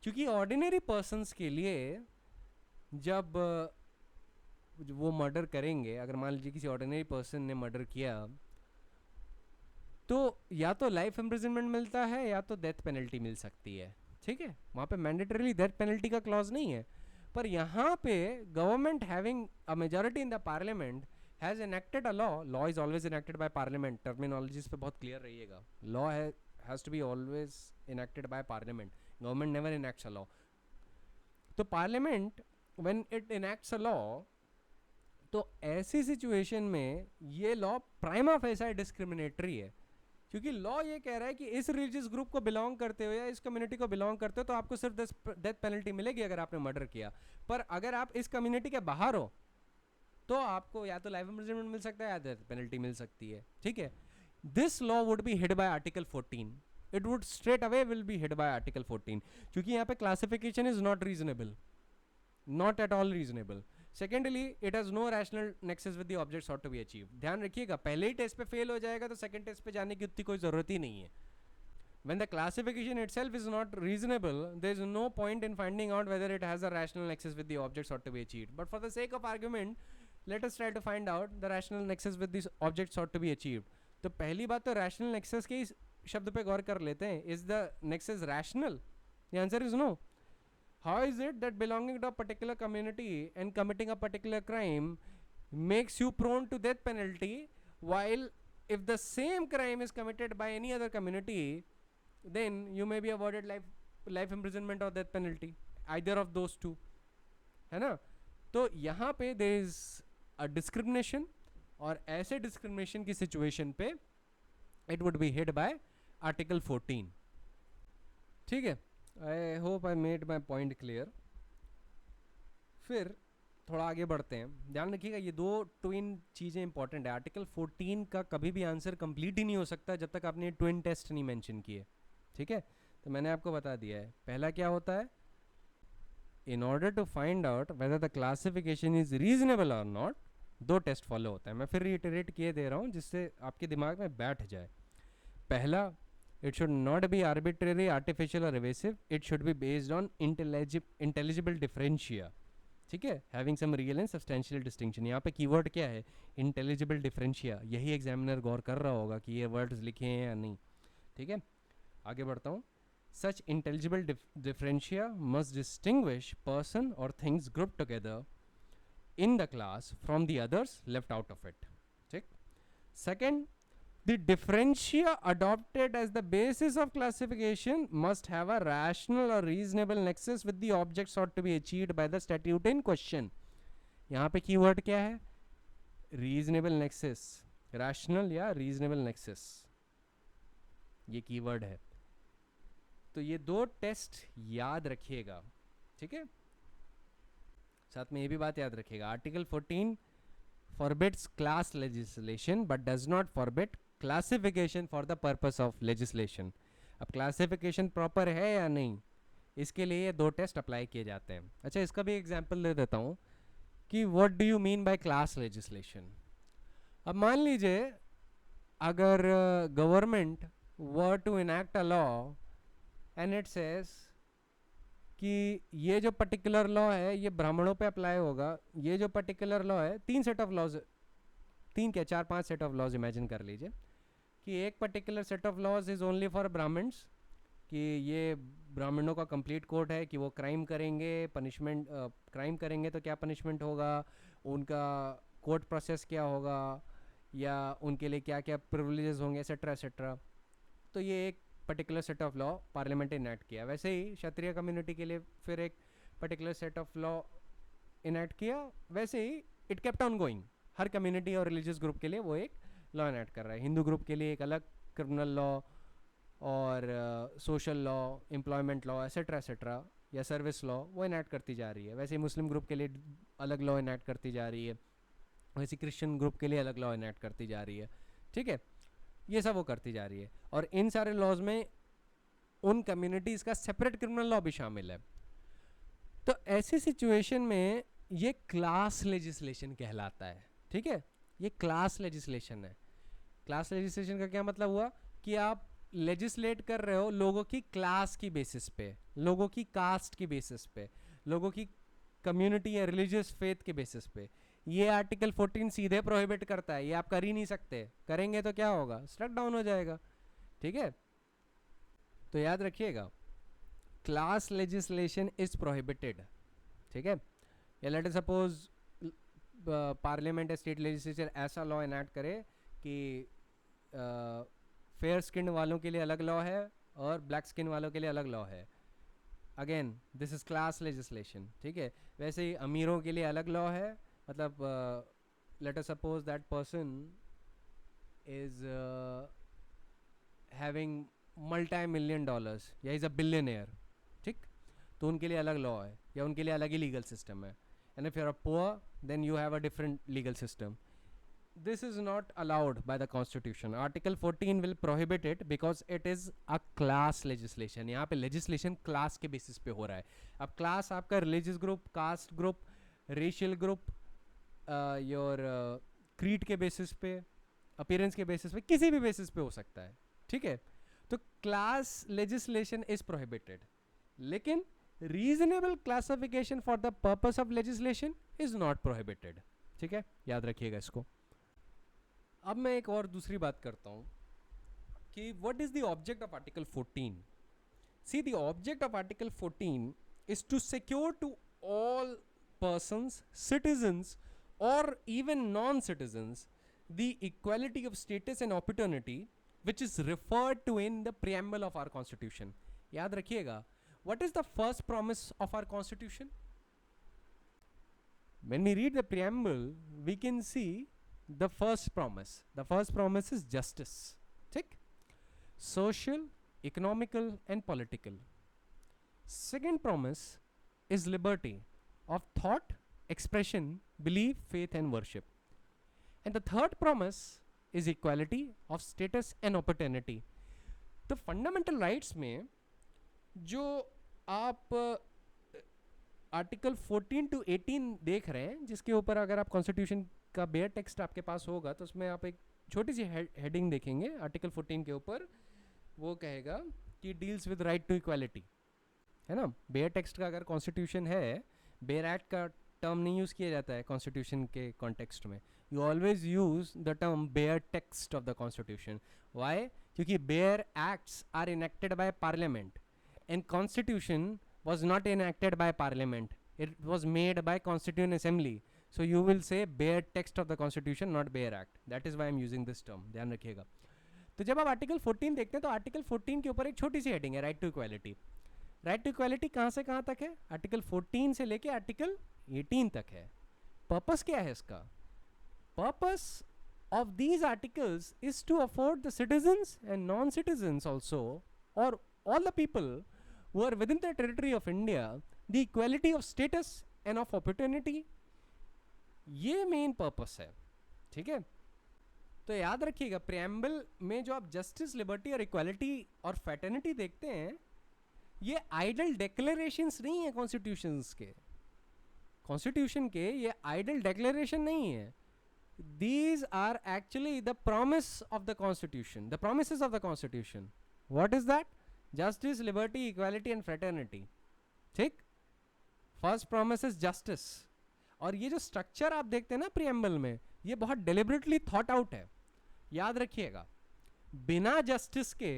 क्योंकि ऑर्डिनरी पर्सन्स के लिए जब वो मर्डर करेंगे, अगर मान लीजिए किसी ऑर्डिनरी पर्सन ने मर्डर किया, तो या तो लाइफ इम्प्रिजनमेंट मिलता है या तो डेथ पेनल्टी मिल सकती है. ठीक है. वहाँ पे मैंडेटरीली डेथ पेनल्टी का क्लॉज नहीं है. पर यहाँ पे government having a majority in the parliament has enacted a law. Law is always enacted by parliament. Terminologies पे बहुत क्लियर रहिएगा. लॉ है has to be always enacted by parliament. Government never enacts a law. तो parliament when it enacts a law, तो ऐसी situation में ये law prima फेसा discriminatory है, क्योंकि लॉ ये कह रहा है कि इस रिलीजियस ग्रुप को बिलोंग करते हो या इस कम्युनिटी को बिलोंग करते हो तो आपको सिर्फ डेथ पेनल्टी मिलेगी अगर आपने मर्डर किया, पर अगर आप इस कम्युनिटी के बाहर हो तो आपको या तो लाइफ इम्प्रिजनमेंट मिल सकता है या डेथ पेनल्टी मिल सकती है, ठीक है. This law would be hit by article 14. It would straight away will be hit by article 14, क्योंकि यहाँ पे classification is not reasonable, not at all reasonable. Secondly it has no rational nexus with the object sought to be achieve. ध्यान रखिएगा, पहले ही test पे fail हो जाएगा तो सेकंड टेस्ट पे जाने की उतनी कोई जरूरत ही नहीं है. When the classification itself is not reasonable, there is no point in finding out whether it has a rational nexus with the object sought to be achieved. But for the sake of argument, let us try to find out the rational nexus with this object sought to be achieved. तो पहली बात तो rational nexus के इस शब्द पे गौर कर लेते हैं. Is the nexus rational? The answer is no. How is it that belonging to a particular community and committing a particular crime makes you prone to death penalty, while if the same crime is committed by any other community, then you may be awarded life imprisonment or death penalty, either of those two, है ना. तो यहाँ पे there is a discrimination, और ऐसे discrimination की situation पे it would be hit by article 14. ठीक है. I hope I made my point clear. फिर थोड़ा आगे बढ़ते हैं. ध्यान रखिएगा ये दो ट्विन चीज़ें इंपॉर्टेंट है. आर्टिकल 14 का कभी भी आंसर कंप्लीट ही नहीं हो सकता जब तक आपने ट्विन टेस्ट नहीं मेंशन किए, ठीक है. तो मैंने आपको बता दिया है. पहला क्या होता है, in order to find out whether the classification is reasonable और नॉट, दो टेस्ट फॉलो होता है. मैं फिर रिटरेट किए दे रहा हूँ जिससे आपके दिमाग में बैठ जाए. पहला, it should not be arbitrary, artificial or evasive. It should be based on intelligible differentia, ठीक है, having some real and substantial distinction. यहाँ पे कीवर्ड क्या है, intelligible differentia. यही एग्जामिनर गौर कर रहा होगा कि ये वर्ड्स लिखे हैं या नहीं, ठीक है. आगे बढ़ता हूँ. Such intelligible differentia must distinguish person or things grouped together in the class from the others left out of it, ठीक. Second, the differentia adopted as the basis of classification must have a rational or reasonable nexus with the object sought to be achieved by the statute in question. यहाँ पे keyword क्या है, reasonable nexus, rational या reasonable nexus, ये keyword है. तो ये दो टेस्ट याद रखिएगा, ठीक है. साथ में ये भी बात याद रखिएगा, article 14 forbids class legislation but does not forbid classification for the purpose of legislation. अब क्लासिफिकेशन प्रॉपर है या नहीं, इसके लिए ये दो टेस्ट अप्लाई किए जाते हैं. अच्छा, इसका भी एग्जांपल दे देता हूँ कि what do you mean by class legislation. अब मान लीजिए अगर government were to enact a law and it says कि ये जो पर्टिकुलर लॉ है ये ब्राह्मणों पे अप्लाई होगा. ये जो पर्टिकुलर लॉ है, तीन सेट ऑफ लॉज, तीन क्या चार पांच सेट ऑफ लॉज इमेजिन कर लीजिए कि एक particular set of laws is only for Brahmins, कि ये ब्राह्मणों का कंप्लीट कोड है कि वो क्राइम करेंगे, पनिशमेंट क्राइम करेंगे तो क्या पनिशमेंट होगा, उनका कोर्ट प्रोसेस क्या होगा, या उनके लिए क्या क्या प्रिविलेजेस होंगे, एसेट्रा एसेट्रा. तो ये एक particular set of law parliament enact किया. वैसे ही क्षत्रिय कम्युनिटी के लिए फिर एक particular set of law enact किया. वैसे ही इट केप्ट ऑन गोइंग. हर कम्युनिटी और रिलीजियस ग्रुप के लिए वो एक लॉ इनैक्ट कर रहा है. हिंदू ग्रुप के लिए एक अलग क्रिमिनल लॉ और social law, employment law, etcetera etcetera, या सर्विस लॉ वो इनैक्ट करती जा रही है. वैसे ही मुस्लिम ग्रुप के लिए अलग लॉ इनैक्ट करती जा रही है. वैसे क्रिश्चियन ग्रुप के लिए अलग लॉ इनैक्ट करती जा रही है, ठीक है. ये सब वो करती जा रही है. और इन सारे लॉज में उन कम्युनिटीज़ का सेपरेट क्रिमिनल लॉ भी शामिल है. तो ऐसी सिचुएशन में ये क्लास लेजिस्लेशन कहलाता है, ठीक है. ये क्लास लेजिस्लेशन है. क्लास लेजिस्लेशन का क्या मतलब हुआ कि आप लेजिस्लेट कर रहे हो लोगों की क्लास की बेसिस पे, लोगों की कास्ट की बेसिस पे, लोगों की कम्युनिटी या रिलीजियस फेथ के बेसिस पे. ये आर्टिकल 14 सीधे प्रोहिबिट करता है. ये आप कर ही नहीं सकते. करेंगे तो क्या होगा, स्ट्रक डाउन हो जाएगा, ठीक है. तो याद रखिएगा, क्लास लेजिस्लेशन इज प्रोहिबिटेड, ठीक है. या लेट अस सपोज पार्लियामेंट या स्टेट लेजिस्लेचर ऐसा लॉ इनैक्ट करे कि फेयर स्किन वालों के लिए अलग लॉ है और ब्लैक स्किन वालों के लिए अलग लॉ है. Again this is class legislation. ठीक है, वैसे ही अमीरों के लिए अलग लॉ है. मतलब late us suppose that person is having multi million dollars या इज़ अ बिलियनियर. ठीक, तो उनके लिए अलग लॉ है या उनके लिए अलग ही लीगल सिस्टम है. And if you are a poor then you have a different legal system. This is not allowed by the constitution. Article 14 will prohibit it because it is a class legislation. यहाँ पे legislation class के basis पे हो रहा है. अब class आपका religious group, caste group, racial group, your creed के basis पे, appearance के basis पे, किसी भी basis पे हो सकता है. ठीक है, तो class legislation is prohibited. लेकिन reasonable classification for the purpose of legislation is not prohibited. ठीक है, याद रखिएगा इसको. अब मैं एक और दूसरी बात करता हूँ कि what is the object of article 14. See the object of article 14 is to secure to all persons, citizens or even non-citizens the equality of status and opportunity which is referred to in the preamble of our constitution. याद रखिएगा, what is the first promise of our constitution? When we read the preamble we can see the first promise. The first promise is justice. ठीक, social, economical and political. Second promise is liberty of thought, expression, belief, faith and worship. And the third promise is equality of status and opportunity. तो fundamental rights में जो आप article 14 to 18 देख रहे हैं, जिसके ऊपर अगर आप कॉन्स्टिट्यूशन का बेयर टेक्स्ट आपके पास होगा तो उसमें आप एक छोटी सी हेडिंग देखेंगे आर्टिकल 14 के ऊपर. वो कहेगा कि deals with right to equality, है ना. बेयर टेक्स्ट का अगर कॉन्स्टिट्यूशन है, बेयर एक्ट का टर्म नहीं यूज़ किया जाता है कॉन्स्टिट्यूशन के कॉन्टेक्स्ट में. You always use the term bare text of the constitution. Why? क्योंकि bare acts are enacted by parliament and constitution was not enacted by parliament, it was made by constituent assembly. So you will say bare text of the constitution, not bare act. That is why I am using this term. ध्यान रखिएगा. तो जब आप article 14 देखते हैं तो article 14 के ऊपर एक छोटी सी हेडिंग है, right to equality. Right to equality कहाँ से कहाँ तक है? आर्टिकल 14 से लेके आर्टिकल 18 तक है. पर्पस क्या है इसका? Purpose of these articles is to afford the citizens and non-citizens also, or all the people who are within the territory of India, the equality of status and of opportunity. ये main purpose है. ठीक है, तो याद रखिएगा preamble में जो आप जस्टिस, लिबर्टी और इक्वालिटी और फैटर्निटी देखते हैं, ये आइडल डेक्लेरेशंस नहीं है कॉन्स्टिट्यूशंस के. कॉन्स्टिट्यूशन के ये आइडल डेक्लेरेशन नहीं है. These are actually the promise of the constitution, the promises of the constitution. What is that? Justice, liberty, equality and fraternity. ठीक, फर्स्ट प्रॉमिस इज जस्टिस. और ये जो स्ट्रक्चर आप देखते हैं ना प्रियम्बल में, ये बहुत डेलिबरेटली थॉट आउट है. याद रखिएगा, बिना जस्टिस के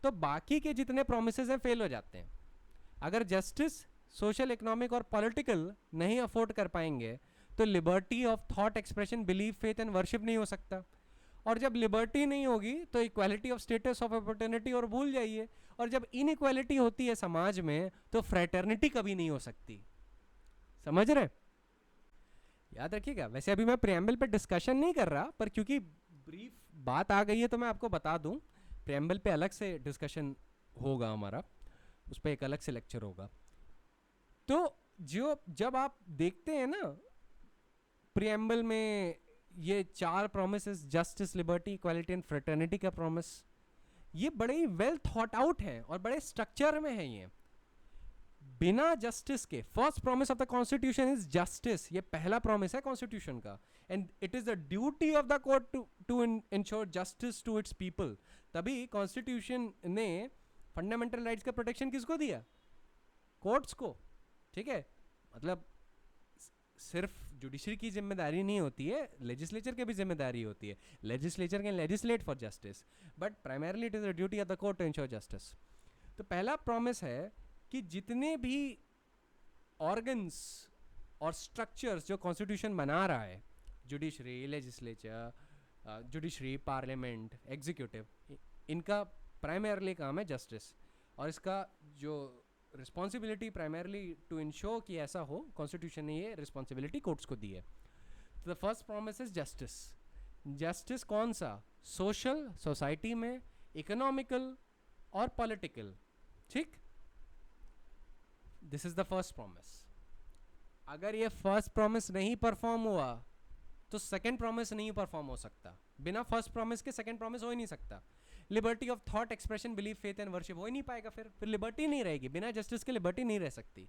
तो बाकी के जितने प्रोमिसेस हैं फेल हो जाते हैं. अगर जस्टिस, सोशल, इकोनॉमिक और पॉलिटिकल नहीं अफोर्ड कर पाएंगे तो liberty of thought, expression, belief, faith and worship नहीं हो सकता. और जब लिबर्टी नहीं होगी तो equality of status, of opportunity और भूल जाइए. और जब इनइक्वालिटी होती है समाज में तो फ्रेटर्निटी कभी नहीं हो सकती. समझ रहे? याद रखिएगा. वैसे अभी मैं प्रियम्बल पे डिस्कशन नहीं कर रहा, पर क्योंकि ब्रीफ बात आ गई है तो मैं आपको बता दूं, प्रियम्बल पे अलग से डिस्कशन होगा हमारा, उस पर एक अलग से लेक्चर होगा. तो जब आप देखते हैं ना प्रियम्बल में ये 4 promises, justice, liberty, equality and fraternity का प्रॉमिस, ये बड़े ही वेल थॉट आउट हैं और बड़े स्ट्रक्चर में है. ये बिना जस्टिस के, first promise of the constitution is justice. ये पहला प्रॉमिस है कॉन्स्टिट्यूशन का. And it is the duty of the court to ensure justice to its people. तभी कॉन्स्टिट्यूशन ने फंडामेंटल राइट्स का प्रोटेक्शन किसको दिया? कोर्ट्स को. ठीक है, मतलब सिर्फ जुडिशरी की जिम्मेदारी नहीं होती है, लेजिस्लेचर की भी जिम्मेदारी होती है. Legislature can legislate for justice, but primarily it is the duty of the court to ensure justice. तो पहला प्रॉमिस है कि जितने भी ऑर्गन्स और स्ट्रक्चर्स जो कॉन्स्टिट्यूशन बना रहा है, judiciary, legislature, judiciary, parliament, executive, इनका प्राइमरली काम है जस्टिस, और इसका जो रिस्पॉन्सिबिलिटी प्राइमरली टू इंश्योर कि ऐसा हो, कॉन्स्टिट्यूशन ने ये रिस्पॉन्सिबिलिटी कोर्ट्स को दी है. तो the first promise is justice. Justice कौन सा? सोशल, सोसाइटी में, इकोनॉमिकल और पॉलिटिकल. ठीक, this is the first promise. अगर ये फर्स्ट प्रॉमिस नहीं परफॉर्म हुआ तो सेकंड प्रॉमिस नहीं परफॉर्म हो सकता. बिना फर्स्ट प्रॉमिस के सेकंड प्रॉमिस हो ही नहीं सकता. Liberty of thought, expression, belief, faith and worship हो ही नहीं पाएगा. फिर लिबर्टी नहीं रहेगी. बिना जस्टिस के लिबर्टी नहीं रह सकती.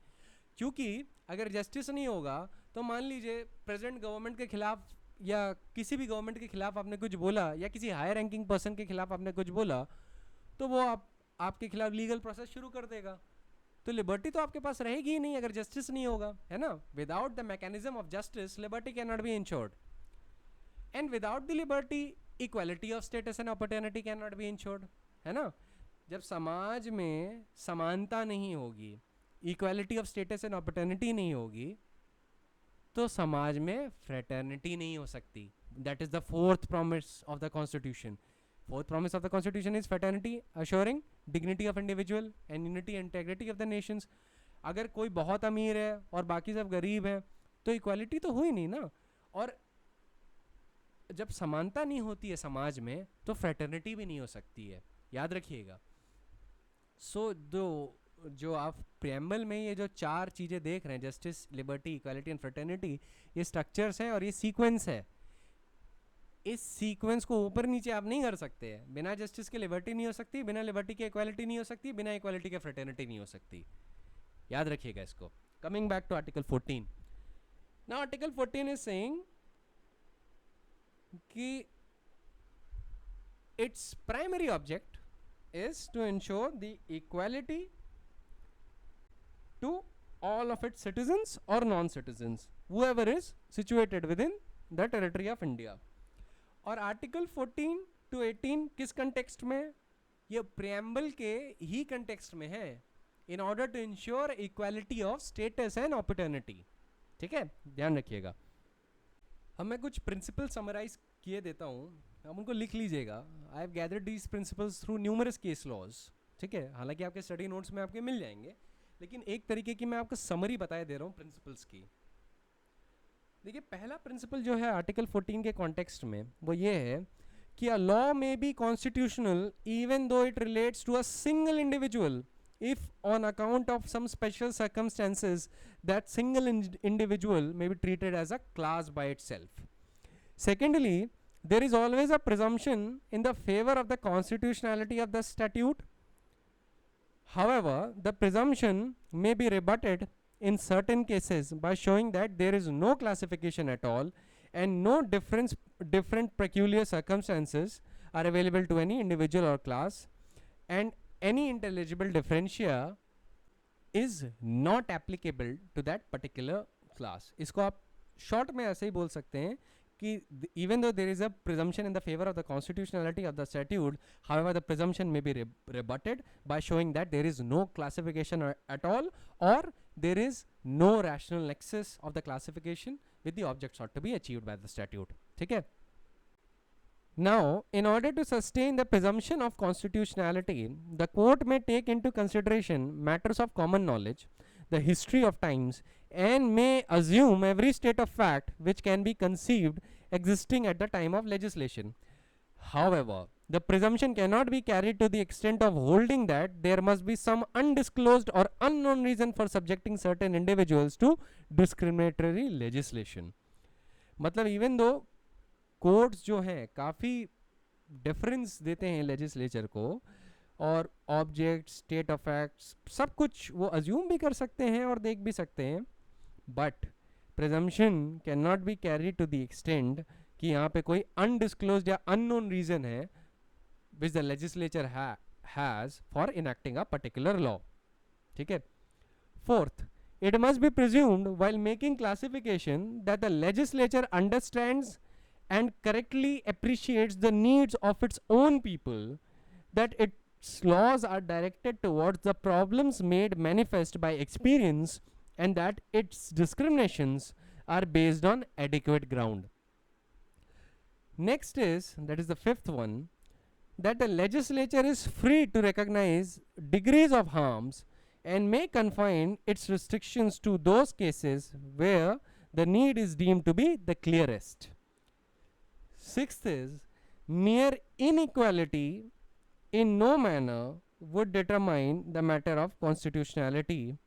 क्योंकि अगर जस्टिस नहीं होगा तो मान लीजिए प्रेजेंट गवर्नमेंट के खिलाफ या किसी भी गवर्नमेंट के खिलाफ आपने कुछ बोला, या किसी हायर रैंकिंग पर्सन के खिलाफ आपने कुछ बोला, तो वो आपके खिलाफ लीगल प्रोसेस शुरू कर देगा. तो लिबर्टी तो आपके पास रहेगी ही नहीं अगर जस्टिस नहीं होगा, है ना. Without the mechanism of justice liberty can not B insured, and without the liberty equality of status and opportunity can not B insured, है ना. जब समाज में समानता नहीं होगी, equality of status and opportunity नहीं होगी, तो समाज में फ्रेटर्निटी नहीं हो सकती. That is the fourth promise of the constitution. Fourth promise of the Constitution is fraternity, assuring dignity of individual and unity and integrity of the nations. अगर कोई बहुत अमीर है और बाकी सब गरीब हैं तो इक्वालिटी तो हुई नहीं ना. और जब समानता नहीं होती है समाज में तो फ्रेटर्निटी भी नहीं हो सकती है, याद रखिएगा. सो जो आप प्रेम्बल में ये जो चार चीज़ें देख रहे हैं, justice, liberty, equality and fraternity, ये स्ट्रक्चर्स हैं और ये सीक्वेंस है. इस सीक्वेंस को ऊपर नीचे आप नहीं कर सकते हैं. बिना जस्टिस के लिबर्टी नहीं हो सकती, बिना लिबर्टी के इक्वालिटी नहीं हो सकती, बिना इक्वालिटी के फ्रेटर्निटी नहीं हो सकती. याद रखिएगा इसको. Coming back to article 14. Now article 14 is saying कि its primary object is to ensure the equality to all of its citizens or non-citizens, whoever is situated within the territory of India. और article 14 to 18 किस context में? ये preamble के ही context में है. In order to ensure equality of status and opportunity. ठीक है, ध्यान रखिएगा. अब मैं कुछ प्रिंसिपल समराइज किए देता हूँ, आप उनको लिख लीजिएगा. I have gathered these principles through numerous case laws. ठीक है, हालांकि आपके स्टडी नोट्स में आपके मिल जाएंगे, लेकिन एक तरीके की मैं आपको समरी बताए दे रहा हूँ प्रिंसिपल्स की. देखिए, पहला प्रिंसिपल जो है आर्टिकल 14 के कॉन्टेक्स्ट में वो ये है कि a law may be constitutional even though it relates to a single individual if on account of some special circumstances that single individual may be treated as a class by itself. Secondly, there is always a presumption in the favour of the constitutionality of the statute. However, the presumption may be rebutted in certain cases by showing that there is no classification at all and no different peculiar circumstances are available to any individual or class, and any intelligible differentia is not applicable to that particular class. इसको आप short में ऐसे ही बोल सकते हैं कि even though there is a presumption in the favor of the constitutionality of the statute, however the presumption may be rebutted by showing that there is no classification at all, or there is no rational nexus of the classification with the object sought to be achieved by the statute. ठीक है. Now, in order to sustain the presumption of constitutionality, the court may take into consideration matters of common knowledge, the history of times, and may assume every state of fact which can be conceived existing at the time of legislation. However, the presumption cannot be carried to the extent of holding that there must be some undisclosed or unknown reason for subjecting certain individuals to discriminatory legislation. मतलब even though courts जो हैं काफ़ी difference देते हैं legislature को, और object, state of facts, सब कुछ वो अज्यूम भी कर सकते हैं और देख भी सकते हैं, but presumption can not be carry to the extend कि यहाँ पे कोई अनडिस्क्लोज्ड या अननोन रीजन है which the legislature has for enacting a particular law. ठीक है. Fourth, it must be presumed while making classification that the legislature understands and correctly appreciates the needs of its own people, that its laws are directed towards the problems made manifest by experience, and that its discriminations are based on adequate ground. Next is, that is the fifth one, that the legislature is free to recognize degrees of harms and may confine its restrictions to those cases where the need is deemed to be the clearest. Sixth is, mere inequality in no manner would determine the matter of constitutionality,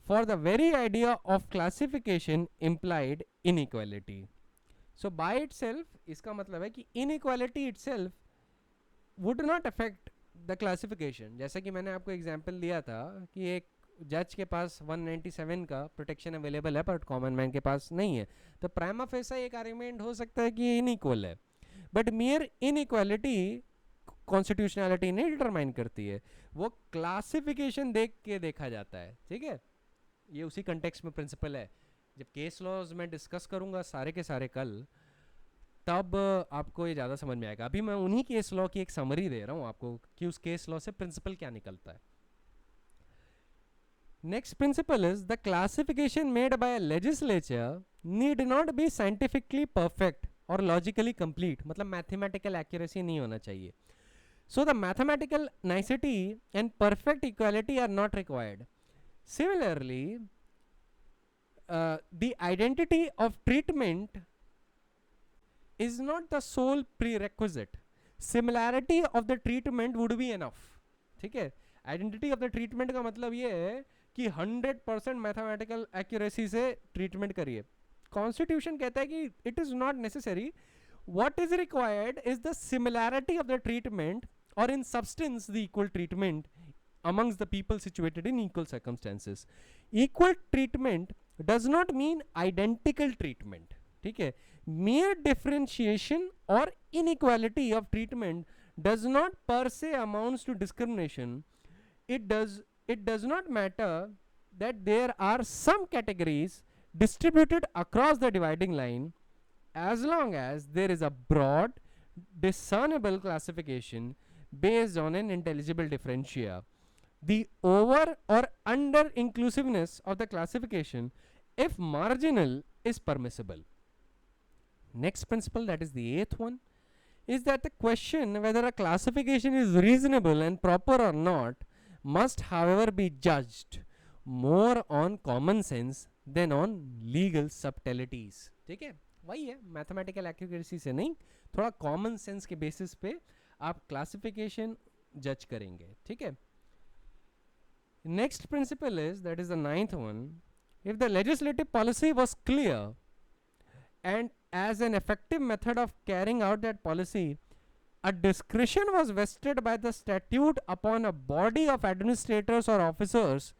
for the very idea of classification implied inequality. So by itself, इसका मतलब है कि inequality itself would not affect the classification. जैसा कि मैंने आपको example दिया था कि एक जज के पास 197 का प्रोटेक्शन अवेलेबल है बट कॉमन मैन के पास नहीं है, तो प्राइमा फेसा एक आर्ग्यूमेंट हो सकता है कि ये इनइक्वल है, बट मियर इनइक्वालिटी कॉन्स्टिट्यूशनैलिटी नहीं डिटरमाइन करती है, वो क्लासिफिकेशन देख के देखा जाता है. ठीक है, ये उसी कंटेक्स्ट में प्रिंसिपल है. जब केस लॉज में डिस्कस करूंगा सारे के सारे कल, तब आपको ये ज़्यादा समझ में आएगा. अभी मैं उन्हीं केस लॉ की एक समरी दे रहा हूँ आपको कि उस केस लॉ से प्रिंसिपल क्या निकलता है. Next principle is the classification made by legislature need not be scientifically perfect और लॉजिकली कंप्लीट. मतलब मैथमेटिकल एक्यूरेसी नहीं होना चाहिए. So the mathematical nicety and perfect equality are not required. Similarly the identity of treatment is not the sole prerequisite. Similarity of the treatment would be enough. ठीक है, identity of the treatment का मतलब ये है कि 100% mathematical accuracy से treatment करिए. Constitution कहता है कि it is not necessary. What is required is the similarity of the treatment और in substance the equal treatment amongst the people situated in equal circumstances. Equal treatment does not mean identical treatment. ठीक है, mere differentiation or inequality of treatment does not per se amounts to discrimination. It does not matter that there are some categories distributed across the dividing line, as long as there is a broad discernible classification based on an intelligible differentia. The over or under inclusiveness of the classification, if marginal, is permissible. Next principle, that is the eighth one, is that the question whether a classification is reasonable and proper or not must however be judged more on common sense than on legal subtleties. ठीक है, वही है, mathematical accuracy से नहीं, थोड़ा common sense के basis पे आप क्लासिफिकेशन जज करेंगे. ठीक है. Next principle is, that is the ninth one, if the legislative policy was clear and as an effective method of carrying out that policy, a discretion was vested by the statute upon a body of administrators or officers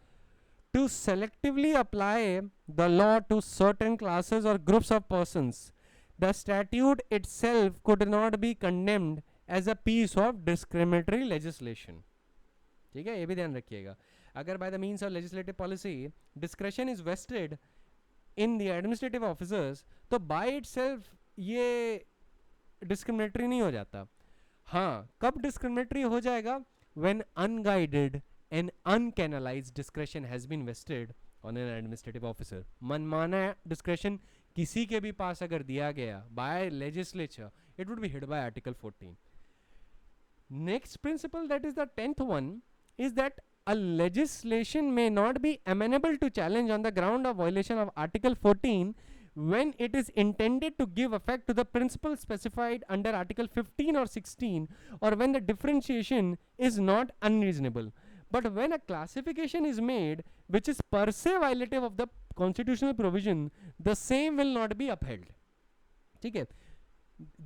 to selectively apply the law to certain classes or groups of persons, the statute itself could not be condemned as a piece of discriminatory legislation. ठीक है, ये भी ध्यान रखिएगा. अगर by the means of legislative policy discretion is vested in the administrative officers, तो by itself ये discriminatory नहीं हो जाता. हाँ, कब discriminatory हो जाएगा? When unguided and uncanalized discretion has been vested on an administrative officer. मनमाना discretion किसी के भी पास अगर दिया गया by legislature, it would be hit by Article 14. Next principle, that is the 10th one, is that a legislation may not be amenable to challenge on the ground of violation of Article 14 when it is intended to give effect to the principle specified under Article 15 or 16, or when the differentiation is not unreasonable. But when a classification is made which is per se violative of the constitutional provision, the same will not be upheld. ठीक है.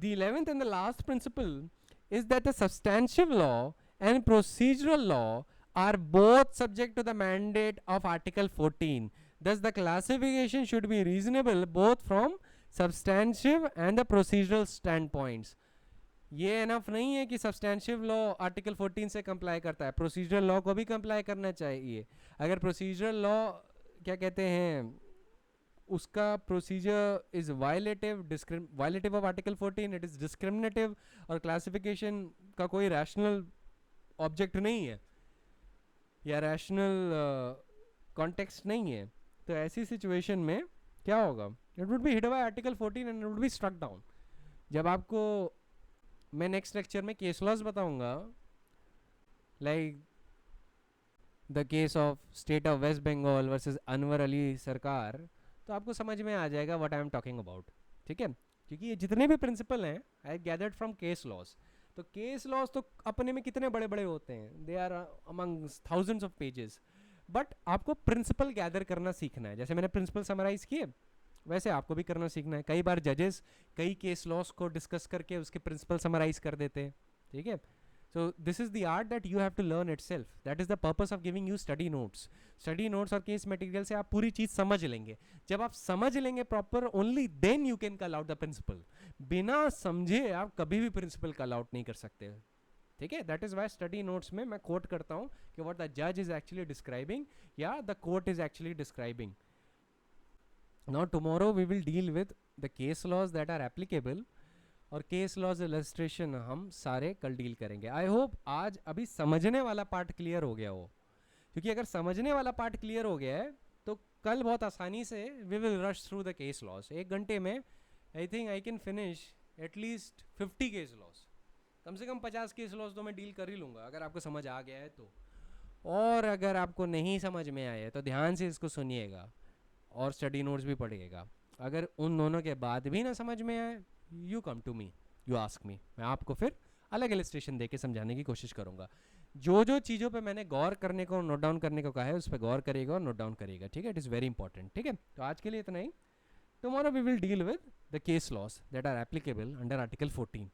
The 11th and the last principle is that the substantive law and procedural law are both subject to the mandate of Article 14. Thus, the classification should be reasonable both from substantive and the procedural standpoints. ये enough नहीं है कि सब्सटेंशिव law article 14 से comply करता है, procedural law को भी comply करना चाहिए. अगर प्रोसीजरल लॉ क्या कहते हैं, उसका procedure is violative of article 14, it is discriminative, और क्लासिफिकेशन का कोई रैशनल ऑब्जेक्ट नहीं है या रैशनल कॉन्टेक्स्ट नहीं है, तो ऐसी सिचुएशन में क्या होगा? It would be hit by article 14 and it would be struck down. जब आपको मैं नेक्स्ट लेक्चर में केस लॉज बताऊंगा, like the case of state of West Bengal versus Anwar Ali Sarkar, तो आपको समझ में आ जाएगा what I am talking about, ठीक है। क्योंकि ये जितने भी प्रिंसिपल हैं I gathered from case laws. तो केस लॉज तो अपने में कितने बड़े बड़े होते हैं, they are among thousands of pages, but आपको प्रिंसिपल गैदर करना सीखना है। जैसे मैंने प्रिंसिपल समराइज किए वैसे आपको भी करना सीखना है। कई बार जजेस कई केस लॉस को डिस्कस करके उसके प्रिंसिपल समराइज कर देते हैं, ठीक है। So this is the art that you have to learn itself, that is the purpose of giving you study notes. Study notes और केस मटेरियल से आप पूरी चीज समझ लेंगे। जब आप समझ लेंगे proper, only then you can call out the principle. बिना समझे आप कभी भी प्रिंसिपल कॉल आउट नहीं कर सकते, ठीक है। That is why study notes में मैं कोट करता हूँ कि व्हाट द जज इज एक्चुअली डिस्क्राइबिंग या the court is actually describing. Now tomorrow we will deal with the case laws that are applicable, और केस लॉज इलस्ट्रेशन हम सारे कल डील करेंगे। आई होप आज अभी समझने वाला पार्ट क्लियर हो गया हो, क्योंकि अगर समझने वाला पार्ट क्लियर हो गया है तो कल बहुत आसानी से we will rush through the case laws. 1 घंटे में I think I can finish at least 50 case laws, कम से कम 50 केस लॉज तो मैं डील कर ही लूँगा अगर आपको समझ आ गया है तो। और अगर आपको नहीं समझ में आया है तो ध्यान से इसको सुनिएगा और स्टडी नोट्स भी पढ़िएगा। अगर उन दोनों के बाद भी ना समझ में आए, you come to me, you ask me, मैं आपको फिर अलग इलस्ट्रेशन दे के समझाने की कोशिश करूँगा। जो जो चीज़ों पे मैंने गौर करने को, नोट डाउन करने को कहा है, उस पर गौर करेगा और नोट डाउन करेगा, ठीक है। इट इज़ वेरी इंपॉर्टेंट, ठीक है। तो आज के लिए इतना ही। Tomorrow we will deal with the case laws that are applicable under article 14।